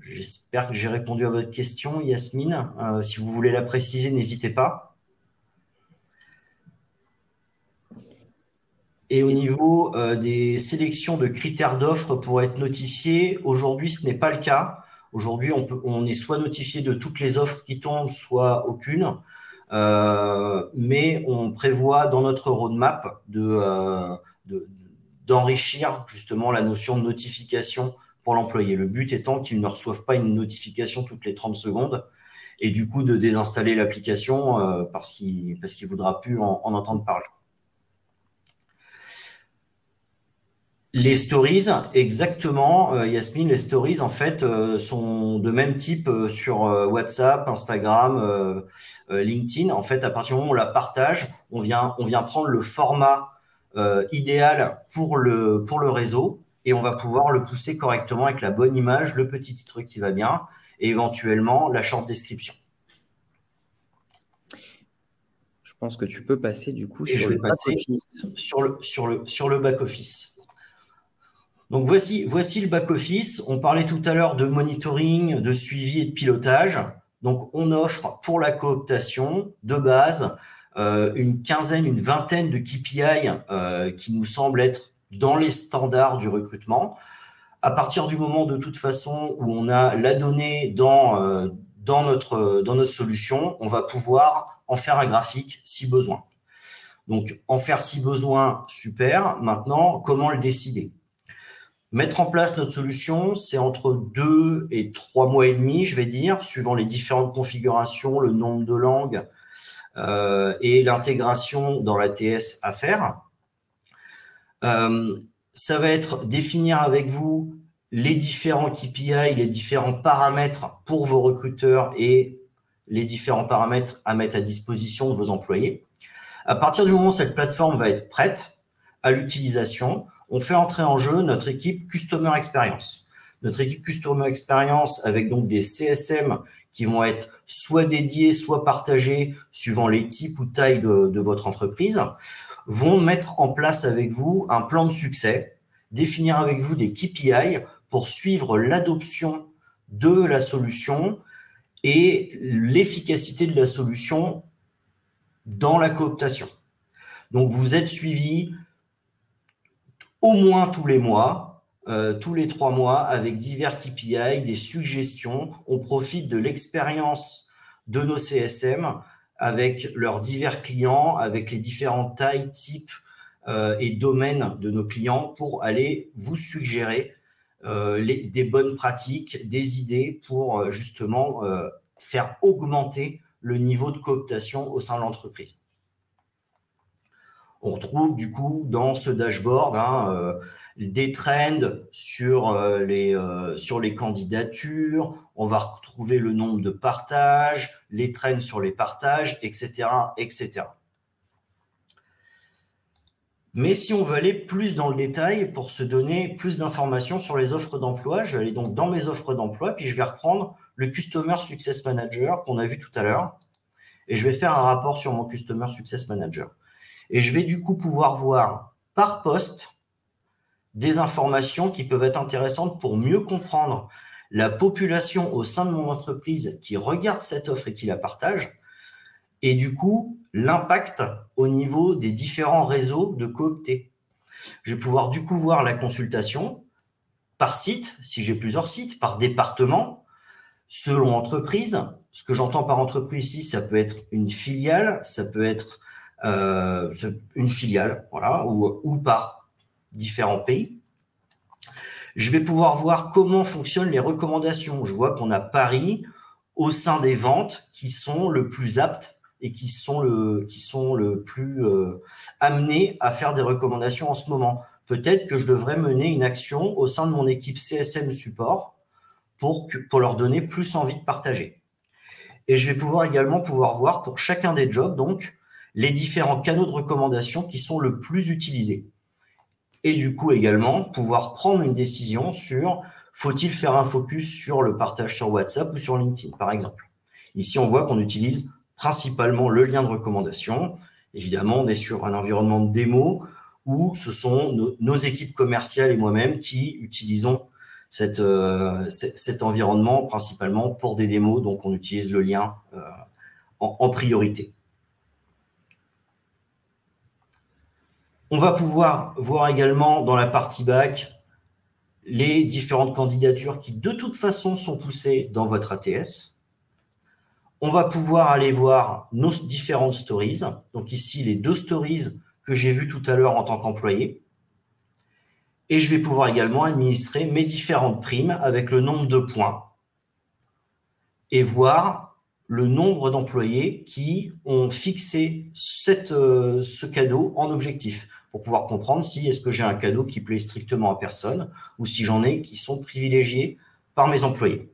J'espère que j'ai répondu à votre question, Yasmine. Si vous voulez la préciser, n'hésitez pas. Et au niveau des sélections de critères d'offres pour être notifié, aujourd'hui, ce n'est pas le cas. Aujourd'hui, on est soit notifié de toutes les offres qui tombent, soit aucune. Mais on prévoit dans notre roadmap d'enrichir justement la notion de notification pour l'employé. Le but étant qu'il ne reçoive pas une notification toutes les 30 secondes et du coup de désinstaller l'application parce qu'il ne voudra plus en entendre parler. Les stories, exactement, Yasmine, les stories en fait sont de même type sur WhatsApp, Instagram, LinkedIn. En fait, à partir du moment où on la partage, on vient prendre le format idéal pour le réseau et on va pouvoir le pousser correctement avec la bonne image, le petit titre qui va bien et éventuellement la short description. Je pense que tu peux passer du coup sur le back-office. Sur le back-office. Donc, voici le back-office. On parlait tout à l'heure de monitoring, de suivi et de pilotage. Donc, on offre pour la cooptation de base une vingtaine de KPI qui nous semblent être dans les standards du recrutement. À partir du moment, de toute façon, où on a la donnée dans dans notre solution, on va pouvoir en faire un graphique si besoin. Donc, en faire si besoin, super. Maintenant, comment le décider? Mettre en place notre solution, c'est entre 2 et 3 mois et demi, je vais dire, suivant les différentes configurations, le nombre de langues et l'intégration dans l'ATS à faire. Ça va être définir avec vous les différents KPI, les différents paramètres pour vos recruteurs et les différents paramètres à mettre à disposition de vos employés. À partir du moment où cette plateforme va être prête à l'utilisation, on fait entrer en jeu notre équipe Customer Experience. Notre équipe Customer Experience avec donc des CSM qui vont être soit dédiés, soit partagés suivant les types ou tailles de votre entreprise, vont mettre en place avec vous un plan de succès, définir avec vous des KPI pour suivre l'adoption de la solution et l'efficacité de la solution dans la cooptation. Donc, vous êtes suivi au moins tous les mois, tous les 3 mois, avec divers KPI, des suggestions. On profite de l'expérience de nos CSM avec leurs divers clients, avec les différentes tailles, types et domaines de nos clients pour aller vous suggérer des bonnes pratiques, des idées pour justement faire augmenter le niveau de cooptation au sein de l'entreprise. On retrouve du coup dans ce dashboard des trends sur les candidatures, on va retrouver le nombre de partages, les trends sur les partages, etc., etc. Mais si on veut aller plus dans le détail pour se donner plus d'informations sur les offres d'emploi, je vais aller donc dans mes offres d'emploi, puis je vais reprendre le Customer Success Manager qu'on a vu tout à l'heure, et je vais faire un rapport sur mon Customer Success Manager. Et je vais du coup pouvoir voir par poste des informations qui peuvent être intéressantes pour mieux comprendre la population au sein de mon entreprise qui regarde cette offre et qui la partage, et du coup, l'impact au niveau des différents réseaux de cooptés. Je vais pouvoir du coup voir la consultation par site, si j'ai plusieurs sites, par département, selon entreprise. Ce que j'entends par entreprise ici, ça peut être une filiale, ça peut être une filiale, voilà, ou par différents pays. Je vais pouvoir voir comment fonctionnent les recommandations. Je vois qu'on a Paris au sein des ventes qui sont le plus aptes et qui sont le plus amenés à faire des recommandations en ce moment. Peut-être que je devrais mener une action au sein de mon équipe CSM support pour leur donner plus envie de partager. Et je vais également pouvoir voir pour chacun des jobs, donc, les différents canaux de recommandation qui sont le plus utilisés. Et du coup, également, pouvoir prendre une décision sur faut-il faire un focus sur le partage sur WhatsApp ou sur LinkedIn, par exemple. Ici, on voit qu'on utilise principalement le lien de recommandation. Évidemment, on est sur un environnement de démo où ce sont nos équipes commerciales et moi-même qui utilisons cet environnement principalement pour des démos. Donc, on utilise le lien en priorité. On va pouvoir voir également dans la partie back les différentes candidatures qui de toute façon sont poussées dans votre ATS. On va pouvoir aller voir nos différentes stories. Donc ici, les 2 stories que j'ai vues tout à l'heure en tant qu'employé. Et je vais pouvoir également administrer mes différentes primes avec le nombre de points et voir le nombre d'employés qui ont fixé ce cadeau en objectif pour pouvoir comprendre si est-ce que j'ai un cadeau qui plaît strictement à personne ou si j'en ai qui sont privilégiés par mes employés.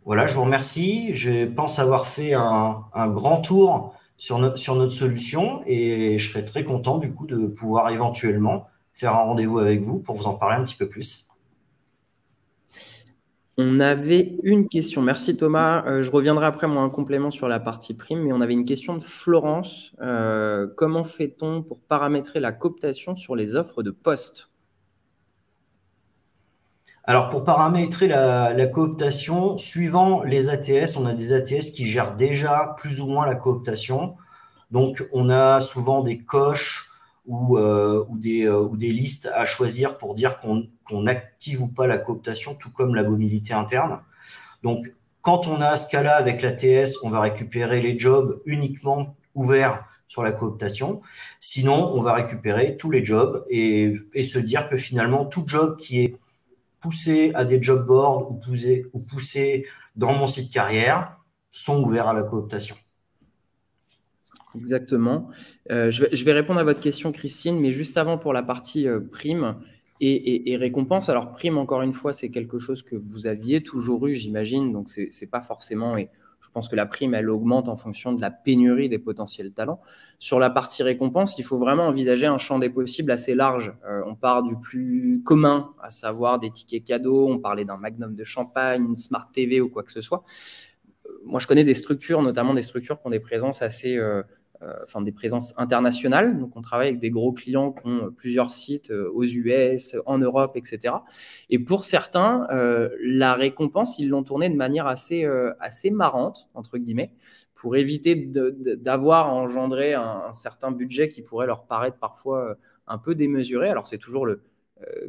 Voilà, je vous remercie. Je pense avoir fait un grand tour sur notre solution et je serais très content du coup de pouvoir éventuellement faire un rendez-vous avec vous pour vous en parler un petit peu plus. On avait une question. Merci Thomas. Je reviendrai après moi un complément sur la partie prime, mais on avait une question de Florence. Comment fait-on pour paramétrer la cooptation sur les offres de poste? Alors, pour paramétrer la cooptation, suivant les ATS, on a des ATS qui gèrent déjà plus ou moins la cooptation. Donc, on a souvent des coches ou des listes à choisir pour dire qu'on active ou pas la cooptation, tout comme la mobilité interne. Donc, quand on a ce cas-là avec l'ATS, on va récupérer les jobs uniquement ouverts sur la cooptation. Sinon, on va récupérer tous les jobs et se dire que finalement, tout job qui est poussé à des job boards ou poussé dans mon site carrière sont ouverts à la cooptation. Exactement. Je vais répondre à votre question, Christine, mais juste avant pour la partie prime et récompense. Alors, prime, encore une fois, c'est quelque chose que vous aviez toujours eu, j'imagine. Donc, c'est pas forcément… Et je pense que la prime, elle augmente en fonction de la pénurie des potentiels talents. Sur la partie récompense, il faut vraiment envisager un champ des possibles assez large. On part du plus commun, à savoir des tickets cadeaux. On parlait d'un magnum de champagne, une Smart TV ou quoi que ce soit. Moi, je connais des structures, notamment des structures qui ont des présences assez… des présences internationales. Donc, on travaille avec des gros clients qui ont plusieurs sites aux US, en Europe, etc. Et pour certains, la récompense, ils l'ont tournée de manière assez marrante, entre guillemets, pour éviter d'avoir engendré un certain budget qui pourrait leur paraître parfois un peu démesuré. Alors, c'est toujours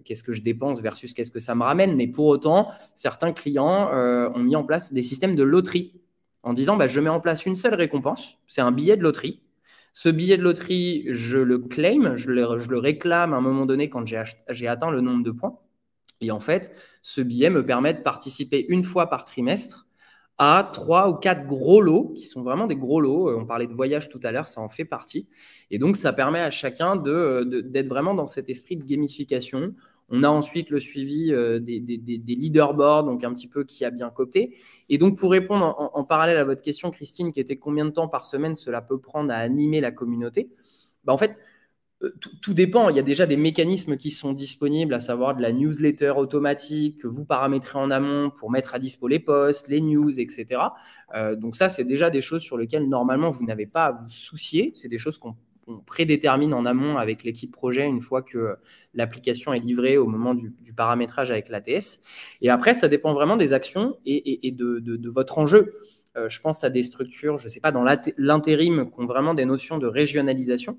qu'est-ce que je dépense versus qu'est-ce que ça me ramène. Mais pour autant, certains clients ont mis en place des systèmes de loterie en disant je mets en place une seule récompense, c'est un billet de loterie. Ce billet de loterie, je le claim, je le réclame à un moment donné quand j'ai atteint le nombre de points. Et en fait, ce billet me permet de participer une fois par trimestre à 3 ou 4 gros lots, qui sont vraiment des gros lots. On parlait de voyage tout à l'heure, ça en fait partie. Et donc, ça permet à chacun d'être vraiment dans cet esprit de gamification. On a ensuite le suivi des leaderboards, donc un petit peu qui a bien coopté. Et donc, pour répondre en parallèle à votre question, Christine, qui était combien de temps par semaine cela peut prendre à animer la communauté, en fait, tout dépend. Il y a déjà des mécanismes qui sont disponibles, à savoir de la newsletter automatique que vous paramétrez en amont pour mettre à dispo les posts, les news, etc. Donc ça, c'est déjà des choses sur lesquelles, normalement, vous n'avez pas à vous soucier. C'est des choses qu'on prédétermine en amont avec l'équipe projet une fois que l'application est livrée au moment du paramétrage avec l'ATS. Et après, ça dépend vraiment des actions et de votre enjeu. Je pense à des structures, je ne sais pas, dans l'intérim, qui ont vraiment des notions de régionalisation.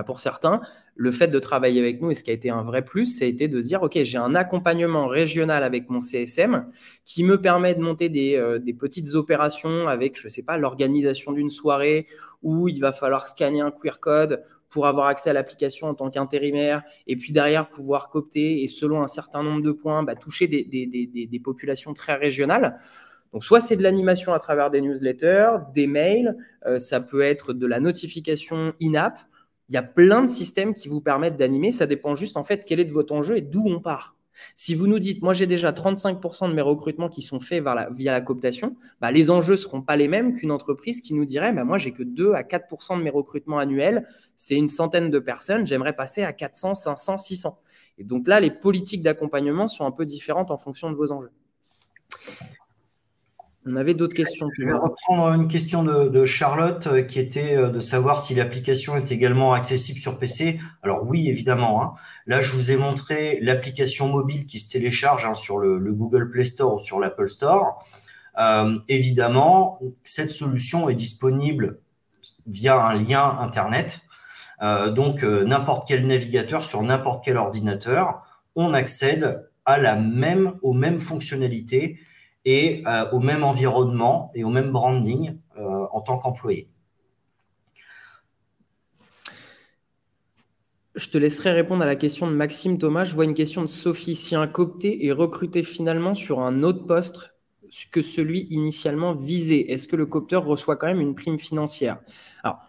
Pour certains, le fait de travailler avec nous, et ce qui a été un vrai plus, ça a été de dire, OK, j'ai un accompagnement régional avec mon CSM qui me permet de monter des petites opérations avec, je ne sais pas, l'organisation d'une soirée où il va falloir scanner un QR code pour avoir accès à l'application en tant qu'intérimaire et puis derrière pouvoir coopter et selon un certain nombre de points, toucher des populations très régionales. Donc, soit c'est de l'animation à travers des newsletters, des mails, ça peut être de la notification in-app. Il y a plein de systèmes qui vous permettent d'animer. Ça dépend juste, en fait, quel est de votre enjeu et d'où on part. Si vous nous dites, moi, j'ai déjà 35% de mes recrutements qui sont faits via la cooptation, les enjeux ne seront pas les mêmes qu'une entreprise qui nous dirait, moi, j'ai que 2 à 4% de mes recrutements annuels. C'est une centaine de personnes. J'aimerais passer à 400, 500, 600. Et donc là, les politiques d'accompagnement sont un peu différentes en fonction de vos enjeux. On avait d'autres questions. Je vais reprendre une question de Charlotte qui était de savoir si l'application est également accessible sur PC. Alors oui, évidemment. Là, je vous ai montré l'application mobile qui se télécharge sur le Google Play Store ou sur l'Apple Store. Évidemment, cette solution est disponible via un lien Internet. Donc, n'importe quel navigateur sur n'importe quel ordinateur, on accède aux mêmes fonctionnalités et au même environnement et au même branding en tant qu'employé. Je te laisserai répondre à la question de Maxime. Thomas, je vois une question de Sophie. Si un coopté est recruté finalement sur un autre poste que celui initialement visé, est-ce que le coopteur reçoit quand même une prime financière? Alors,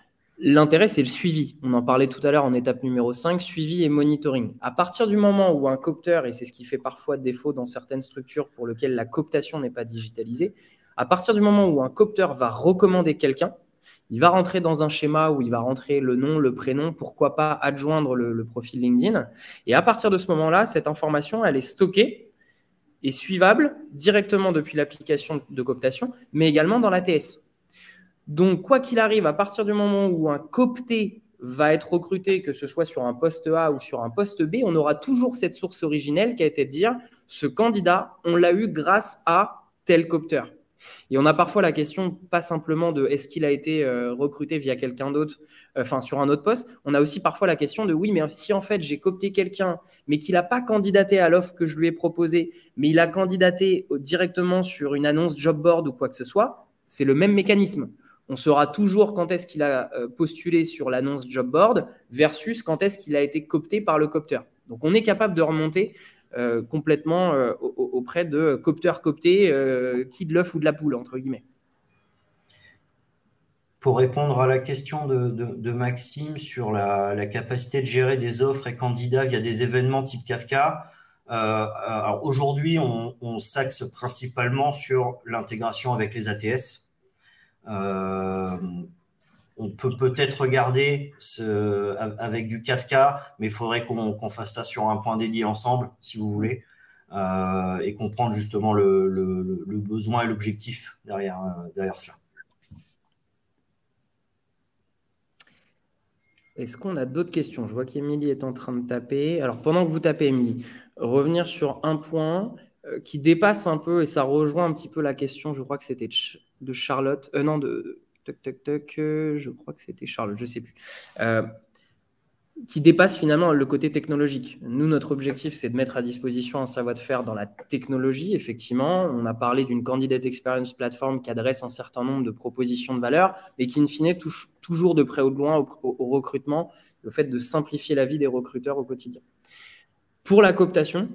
l'intérêt, c'est le suivi. On en parlait tout à l'heure en étape numéro 5, suivi et monitoring. À partir du moment où un coopteur, et c'est ce qui fait parfois défaut dans certaines structures pour lesquelles la cooptation n'est pas digitalisée, à partir du moment où un coopteur va recommander quelqu'un, il va rentrer dans un schéma où il va rentrer le nom, le prénom, pourquoi pas adjoindre le profil LinkedIn. Et à partir de ce moment-là, cette information, elle est stockée et suivable directement depuis l'application de cooptation, mais également dans l'ATS. Donc, quoi qu'il arrive, à partir du moment où un coopté va être recruté, que ce soit sur un poste A ou sur un poste B, on aura toujours cette source originelle qui a été de dire ce candidat, on l'a eu grâce à tel coopteur. Et on a parfois la question, pas simplement de est-ce qu'il a été recruté via quelqu'un d'autre, sur un autre poste. On a aussi parfois la question de oui, mais si en fait j'ai coopté quelqu'un, mais qu'il n'a pas candidaté à l'offre que je lui ai proposée, mais il a candidaté directement sur une annonce job board ou quoi que ce soit, c'est le même mécanisme. On saura toujours quand est-ce qu'il a postulé sur l'annonce job board versus quand est-ce qu'il a été coopté par le coopteur. Donc on est capable de remonter complètement auprès de coopteurs cooptés, qui de l'œuf ou de la poule, entre guillemets. Pour répondre à la question de Maxime sur la capacité de gérer des offres et candidats via des événements type Kafka, alors aujourd'hui, on s'axe principalement sur l'intégration avec les ATS. On peut peut-être regarder avec du Kafka, mais il faudrait qu'on fasse ça sur un point dédié ensemble, si vous voulez, et comprendre justement le besoin et l'objectif derrière cela. Est-ce qu'on a d'autres questions? Je vois qu'Émilie est en train de taper. Alors, pendant que vous tapez, Émilie, revenir sur un point qui dépasse un peu, et ça rejoint un petit peu la question, je crois que c'était de Charlotte. Non, je crois que c'était Charlotte, je ne sais plus. Qui dépasse finalement le côté technologique. Nous, notre objectif, c'est de mettre à disposition un savoir-faire dans la technologie, effectivement. On a parlé d'une Candidate Experience Platform qui adresse un certain nombre de propositions de valeur, mais qui, in fine, touche toujours de près ou de loin au recrutement, le fait de simplifier la vie des recruteurs au quotidien. Pour la cooptation,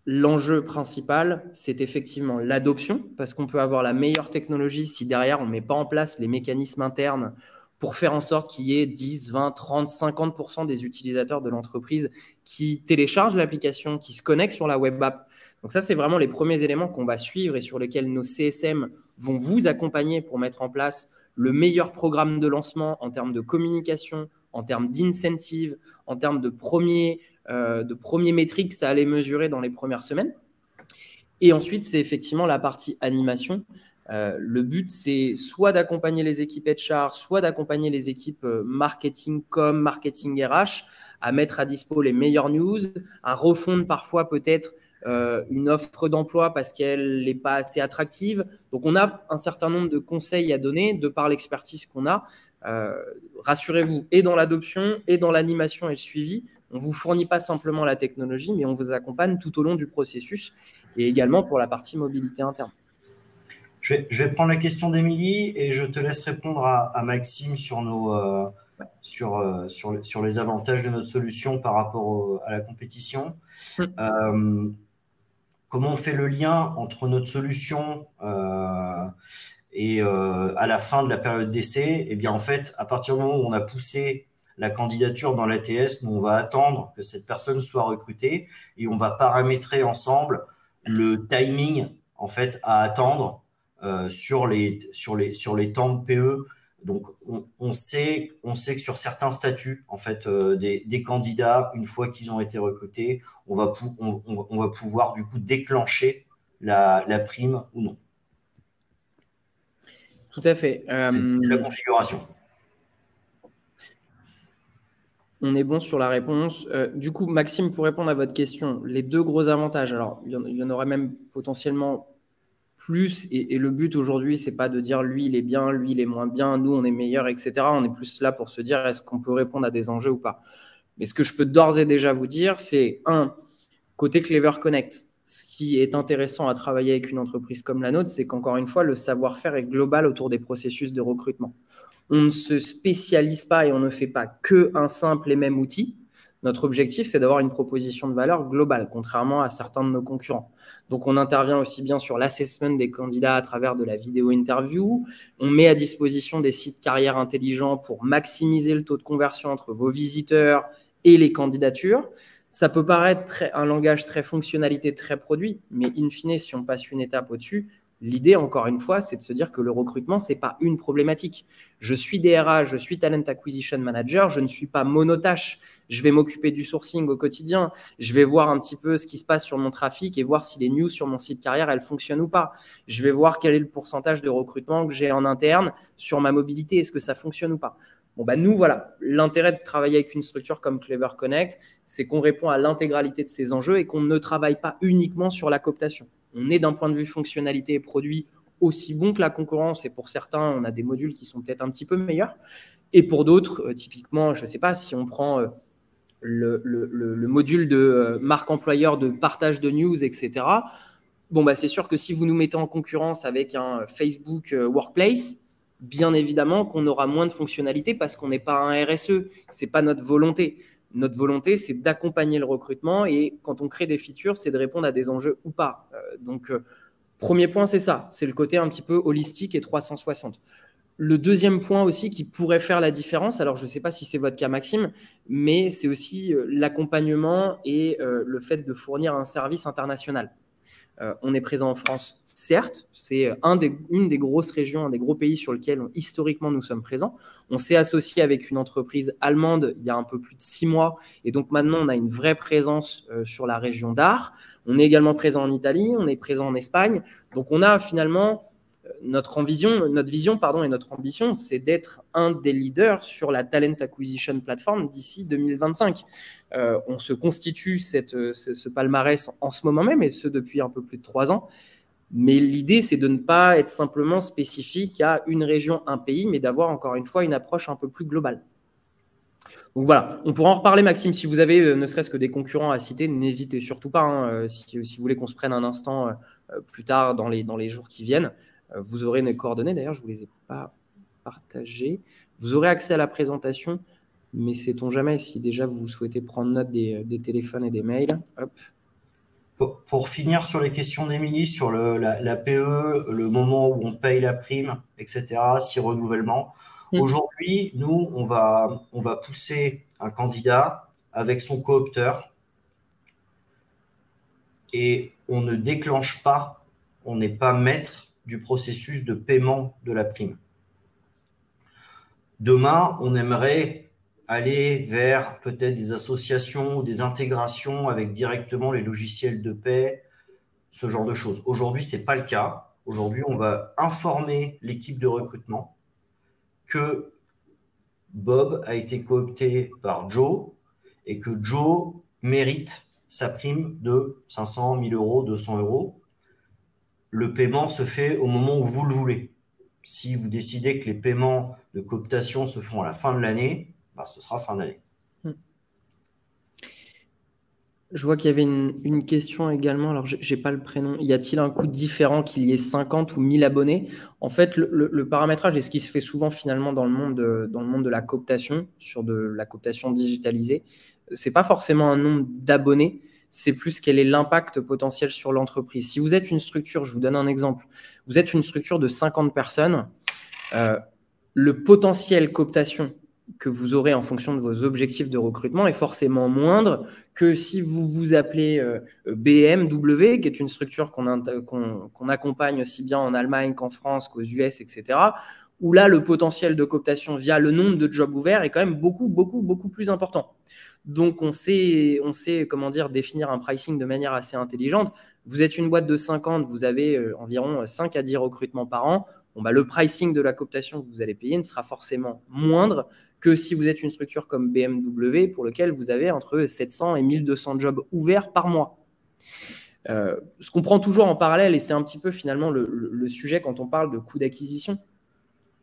l'enjeu principal, c'est effectivement l'adoption, parce qu'on peut avoir la meilleure technologie si derrière, on ne met pas en place les mécanismes internes pour faire en sorte qu'il y ait 10, 20, 30, 50% des utilisateurs de l'entreprise qui téléchargent l'application, qui se connectent sur la web app. Donc ça, c'est vraiment les premiers éléments qu'on va suivre et sur lesquels nos CSM vont vous accompagner pour mettre en place le meilleur programme de lancement en termes de communication, en termes d'incentive, en termes de premiers métriques, ça allait mesurer dans les premières semaines. Et ensuite, c'est effectivement la partie animation. Le but, c'est soit d'accompagner les équipes HR, soit d'accompagner les équipes marketing com, marketing RH, à mettre à dispo les meilleures news, à refondre parfois peut-être une offre d'emploi parce qu'elle n'est pas assez attractive. Donc, on a un certain nombre de conseils à donner de par l'expertise qu'on a. Rassurez-vous, et dans l'adoption, et dans l'animation et le suivi, on ne vous fournit pas simplement la technologie, mais on vous accompagne tout au long du processus et également pour la partie mobilité interne. Je vais prendre la question d'Émilie et je te laisse répondre à Maxime sur les avantages de notre solution par rapport à la compétition. Comment on fait le lien entre notre solution et à la fin de la période d'essai? Eh bien, en fait, à partir du moment où on a poussé la candidature dans l'ATS, nous, on va attendre que cette personne soit recrutée et on va paramétrer ensemble le timing en fait à attendre sur les temps de PE. Donc, on sait que sur certains statuts, en fait, des candidats, une fois qu'ils ont été recrutés, on va pouvoir du coup déclencher la prime ou non. Tout à fait. La configuration. On est bon sur la réponse. Du coup, Maxime, pour répondre à votre question, les deux gros avantages, alors il y en aurait même potentiellement plus, et le but aujourd'hui, c'est pas de dire lui il est bien, lui il est moins bien, nous on est meilleur, etc. On est plus là pour se dire est-ce qu'on peut répondre à des enjeux ou pas. Mais ce que je peux d'ores et déjà vous dire, c'est côté Clever Connect, ce qui est intéressant à travailler avec une entreprise comme la nôtre, c'est qu'encore une fois, le savoir-faire est global autour des processus de recrutement. On ne se spécialise pas et on ne fait pas qu'un simple et même outil. Notre objectif, c'est d'avoir une proposition de valeur globale, contrairement à certains de nos concurrents. Donc, on intervient aussi bien sur l'assessment des candidats à travers de la vidéo interview. On met à disposition des sites carrières intelligents pour maximiser le taux de conversion entre vos visiteurs et les candidatures. Ça peut paraître un langage très fonctionnalité, très produit, mais in fine, si on passe une étape au-dessus, l'idée, encore une fois, c'est de se dire que le recrutement, ce n'est pas une problématique. Je suis DRH, je suis Talent Acquisition Manager, je ne suis pas monotâche. Je vais m'occuper du sourcing au quotidien. Je vais voir un petit peu ce qui se passe sur mon trafic et voir si les news sur mon site carrière, elles fonctionnent ou pas. Je vais voir quel est le pourcentage de recrutement que j'ai en interne sur ma mobilité. Est-ce que ça fonctionne ou pas? Bon, nous, voilà, l'intérêt de travailler avec une structure comme Clever Connect, c'est qu'on répond à l'intégralité de ces enjeux et qu'on ne travaille pas uniquement sur la cooptation. On est d'un point de vue fonctionnalité et produit aussi bon que la concurrence. Et pour certains, on a des modules qui sont peut-être un petit peu meilleurs. Et pour d'autres, typiquement, je ne sais pas, si on prend le module de marque employeur, de partage de news, etc., bon, c'est sûr que si vous nous mettez en concurrence avec un Facebook Workplace, bien évidemment qu'on aura moins de fonctionnalités parce qu'on n'est pas un RSE. Ce n'est pas notre volonté. Notre volonté, c'est d'accompagner le recrutement et quand on crée des features, c'est de répondre à des enjeux ou pas. Premier point, c'est ça. C'est le côté un petit peu holistique et 360. Le deuxième point aussi qui pourrait faire la différence, alors je ne sais pas si c'est votre cas, Maxime, mais c'est aussi l'accompagnement et le fait de fournir un service international. On est présent en France, certes, c'est une des grosses régions, un des gros pays sur lesquels historiquement nous sommes présents. On s'est associé avec une entreprise allemande il y a un peu plus de 6 mois et donc maintenant on a une vraie présence sur la région d'Ar. On est également présent en Italie, on est présent en Espagne. Donc on a finalement notre vision et notre ambition, c'est d'être un des leaders sur la Talent Acquisition Platform d'ici 2025. On se constitue ce palmarès en ce moment même, et ce depuis un peu plus de 3 ans. Mais l'idée, c'est de ne pas être simplement spécifique à une région, un pays, mais d'avoir encore une fois une approche un peu plus globale. Donc voilà, on pourra en reparler, Maxime, si vous avez ne serait-ce que des concurrents à citer, n'hésitez surtout pas, si vous voulez qu'on se prenne un instant plus tard dans les jours qui viennent. Vous aurez mes coordonnées, d'ailleurs, je ne vous les ai pas partagées. Vous aurez accès à la présentation, mais sait-on jamais si déjà vous souhaitez prendre note des téléphones et des mails. Hop. Pour finir sur les questions d'Émilie, sur la PE, le moment où on paye la prime, etc., si renouvellement. Aujourd'hui, nous, on va pousser un candidat avec son coopteur et on ne déclenche pas, on n'est pas maître du processus de paiement de la prime. Demain, on aimerait aller vers peut-être des associations ou des intégrations avec directement les logiciels de paie, ce genre de choses. Aujourd'hui, ce n'est pas le cas. Aujourd'hui, on va informer l'équipe de recrutement que Bob a été coopté par Joe et que Joe mérite sa prime de 500, 1000 euros, 200 euros. Le paiement se fait au moment où vous le voulez. Si vous décidez que les paiements de cooptation se font à la fin de l'année, ce sera fin d'année. Je vois qu'il y avait une question également. Alors, je n'ai pas le prénom. Y a-t-il un coût différent qu'il y ait 50 ou 1000 abonnés? En fait, le paramétrage est ce qui se fait souvent finalement dans le monde de la cooptation, sur de la cooptation digitalisée. Ce n'est pas forcément un nombre d'abonnés. C'est plus quel est l'impact potentiel sur l'entreprise. Si vous êtes une structure, je vous donne un exemple, vous êtes une structure de 50 personnes, le potentiel cooptation que vous aurez en fonction de vos objectifs de recrutement est forcément moindre que si vous vous appelez BMW, qui est une structure qu'on accompagne aussi bien en Allemagne qu'en France, qu'aux US, etc., où là, le potentiel de cooptation via le nombre de jobs ouverts est quand même beaucoup, beaucoup, beaucoup plus important. Donc, on sait comment dire, définir un pricing de manière assez intelligente. Vous êtes une boîte de 50, vous avez environ 5 à 10 recrutements par an. Le pricing de la cooptation que vous allez payer ne sera forcément moindre que si vous êtes une structure comme BMW pour lequel vous avez entre 700 et 1200 jobs ouverts par mois. Ce qu'on prend toujours en parallèle, et c'est un petit peu finalement le sujet quand on parle de coût d'acquisition.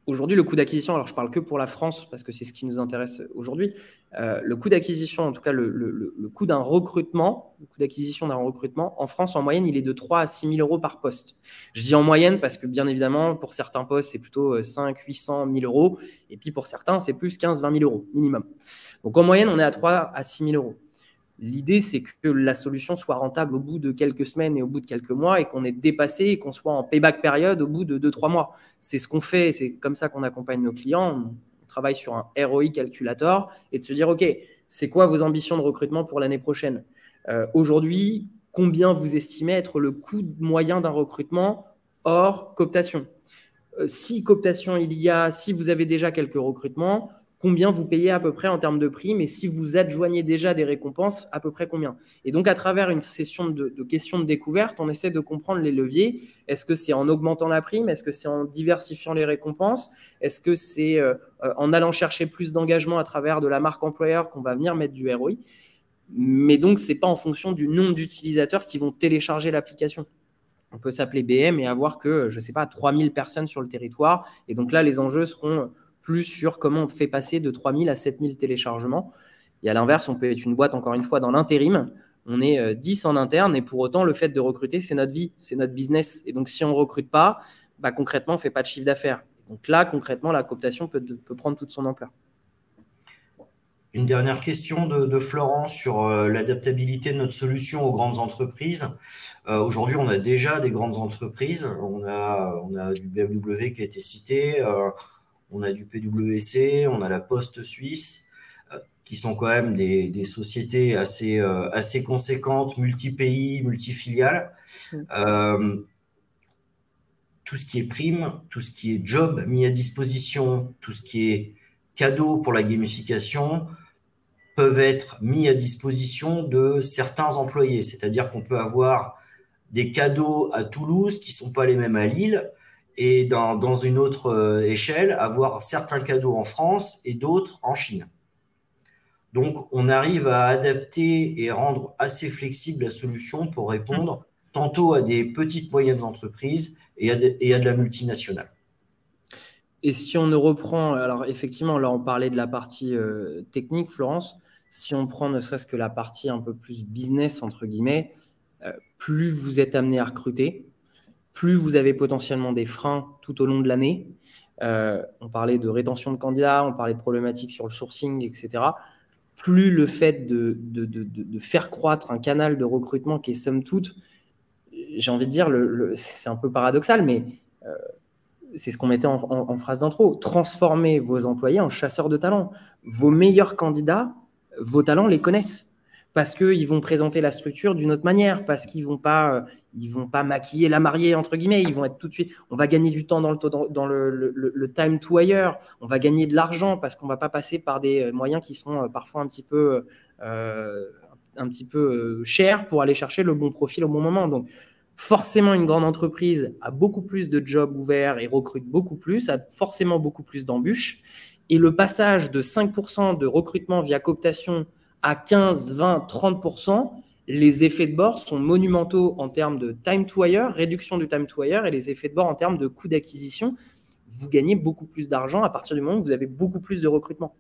Aujourd'hui, le coût d'acquisition, alors je ne parle que pour la France parce que c'est ce qui nous intéresse aujourd'hui, le coût d'acquisition, en tout cas le coût d'un recrutement, le coût d'acquisition d'un recrutement, en France, en moyenne, il est de 3 à 6 000 euros par poste. Je dis en moyenne parce que bien évidemment, pour certains postes, c'est plutôt 5, 800, 1000 euros. Et puis pour certains, c'est plus 15, 20 000 euros minimum. Donc en moyenne, on est à 3 à 6 000 euros. L'idée, c'est que la solution soit rentable au bout de quelques semaines et au bout de quelques mois et qu'on ait dépassé et qu'on soit en payback période au bout de 2-3 mois. C'est ce qu'on fait, c'est comme ça qu'on accompagne nos clients. On travaille sur un ROI calculator et de se dire, OK, c'est quoi vos ambitions de recrutement pour l'année prochaine? Aujourd'hui, combien vous estimez être le coût moyen d'un recrutement hors cooptation? Si cooptation il y a, si vous avez déjà quelques recrutements, combien vous payez à peu près en termes de prime, et si vous adjoignez déjà des récompenses, à peu près combien. Et donc, à travers une session de questions de découverte, on essaie de comprendre les leviers. Est-ce que c'est en augmentant la prime? Est-ce que c'est en diversifiant les récompenses? Est-ce que c'est en allant chercher plus d'engagement à travers de la marque employeur qu'on va venir mettre du ROI? Mais donc, ce n'est pas en fonction du nombre d'utilisateurs qui vont télécharger l'application. On peut s'appeler BM et avoir que, je ne sais pas, 3000 personnes sur le territoire. Et donc là, les enjeux seront plus sur comment on fait passer de 3000 à 7000 téléchargements. Et à l'inverse, on peut être une boîte, encore une fois, dans l'intérim. On est 10 en interne et pour autant, le fait de recruter, c'est notre vie, c'est notre business. Et donc, si on ne recrute pas, bah, concrètement, on ne fait pas de chiffre d'affaires. Donc là, concrètement, la cooptation peut prendre toute son ampleur. Une dernière question de Florent sur l'adaptabilité de notre solution aux grandes entreprises. Aujourd'hui, on a déjà des grandes entreprises. On a du BMW qui a été cité, on a du PwC, on a la Poste suisse, qui sont quand même des sociétés assez conséquentes, multi-pays, multi-filiales. Tout ce qui est prime, tout ce qui est job mis à disposition, tout ce qui est cadeau pour la gamification, peuvent être mis à disposition de certains employés. C'est-à-dire qu'on peut avoir des cadeaux à Toulouse qui ne sont pas les mêmes à Lille et dans une autre échelle, avoir certains cadeaux en France et d'autres en Chine. Donc, on arrive à adapter et rendre assez flexible la solution pour répondre tantôt à des petites moyennes entreprises et à de la multinationale. Et si on ne reprend, alors effectivement, là on parlait de la partie technique, Florence, si on prend ne serait-ce que la partie un peu plus business, entre guillemets, plus vous êtes amené à recruter, plus vous avez potentiellement des freins tout au long de l'année. On parlait de rétention de candidats, on parlait de problématiques sur le sourcing, etc. Plus le fait de faire croître un canal de recrutement qui est somme toute, j'ai envie de dire, c'est un peu paradoxal, mais c'est ce qu'on mettait en phrase d'intro, transformer vos employés en chasseurs de talents. Vos meilleurs candidats, vos talents les connaissent parce qu'ils vont présenter la structure d'une autre manière, parce qu'ils vont pas maquiller la mariée, entre guillemets, ils vont être tout de suite, on va gagner du temps dans le time to hire, on va gagner de l'argent parce qu'on va pas passer par des moyens qui sont parfois un petit peu chers pour aller chercher le bon profil au bon moment. Donc, forcément, une grande entreprise a beaucoup plus de jobs ouverts et recrute beaucoup plus, a forcément beaucoup plus d'embûches. Et le passage de 5% de recrutement via cooptation à 15, 20, 30%, les effets de bord sont monumentaux en termes de time to hire, réduction du time to hire, et les effets de bord en termes de coût d'acquisition. Vous gagnez beaucoup plus d'argent à partir du moment où vous avez beaucoup plus de recrutement.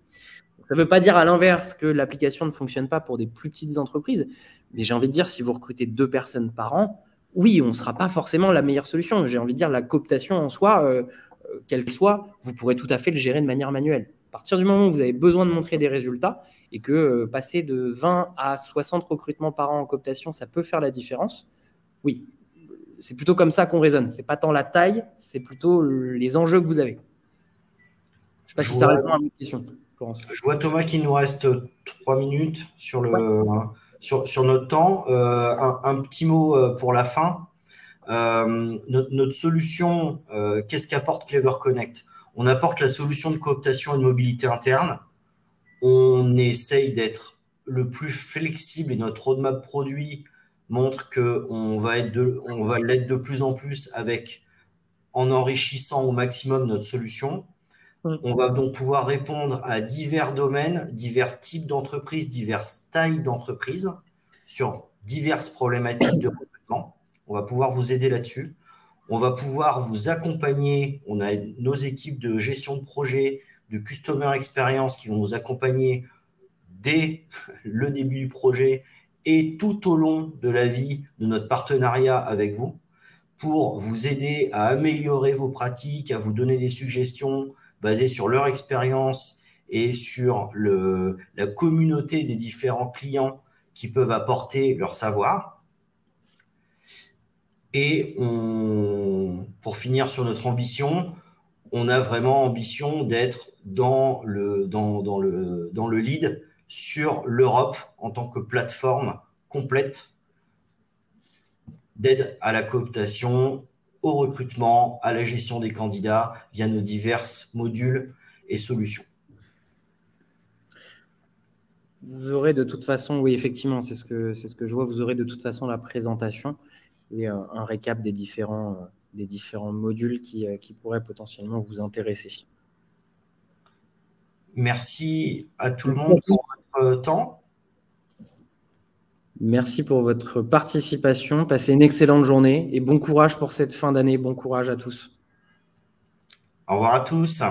Ça ne veut pas dire à l'inverse que l'application ne fonctionne pas pour des plus petites entreprises, mais j'ai envie de dire, si vous recrutez 2 personnes par an, oui, on ne sera pas forcément la meilleure solution. J'ai envie de dire, la cooptation en soi, quelle qu'elle soit, vous pourrez tout à fait le gérer de manière manuelle. À partir du moment où vous avez besoin de montrer des résultats et que passer de 20 à 60 recrutements par an en cooptation, ça peut faire la différence, oui, c'est plutôt comme ça qu'on raisonne. Ce n'est pas tant la taille, c'est plutôt les enjeux que vous avez. Je ne sais pas si ça répond à votre question, Florence. Je vois, Thomas, qu'il nous reste 3 minutes sur notre temps. Un petit mot pour la fin. Notre solution, qu'est-ce qu'apporte Clever Connect? On apporte la solution de cooptation et de mobilité interne. On essaye d'être le plus flexible et notre roadmap produit montre qu'on va l'être de plus en plus en enrichissant au maximum notre solution. On va donc pouvoir répondre à divers domaines, divers types d'entreprises, diverses tailles d'entreprises sur diverses problématiques de recrutement. On va pouvoir vous aider là-dessus. On va pouvoir vous accompagner. On a nos équipes de gestion de projet, de customer experience qui vont nous accompagner dès le début du projet et tout au long de la vie de notre partenariat avec vous pour vous aider à améliorer vos pratiques, à vous donner des suggestions basées sur leur expérience et sur la communauté des différents clients qui peuvent apporter leur savoir. Et pour finir sur notre ambition, on a vraiment ambition d'être dans le lead sur l'Europe en tant que plateforme complète d'aide à la cooptation, au recrutement, à la gestion des candidats via nos divers modules et solutions. Vous aurez de toute façon, oui, effectivement, c'est ce que je vois, vous aurez de toute façon la présentation et un récap des différents modules qui pourraient potentiellement vous intéresser. Merci à tout le monde pour votre temps. Merci pour votre participation. Passez une excellente journée et bon courage pour cette fin d'année. Bon courage à tous. Au revoir à tous.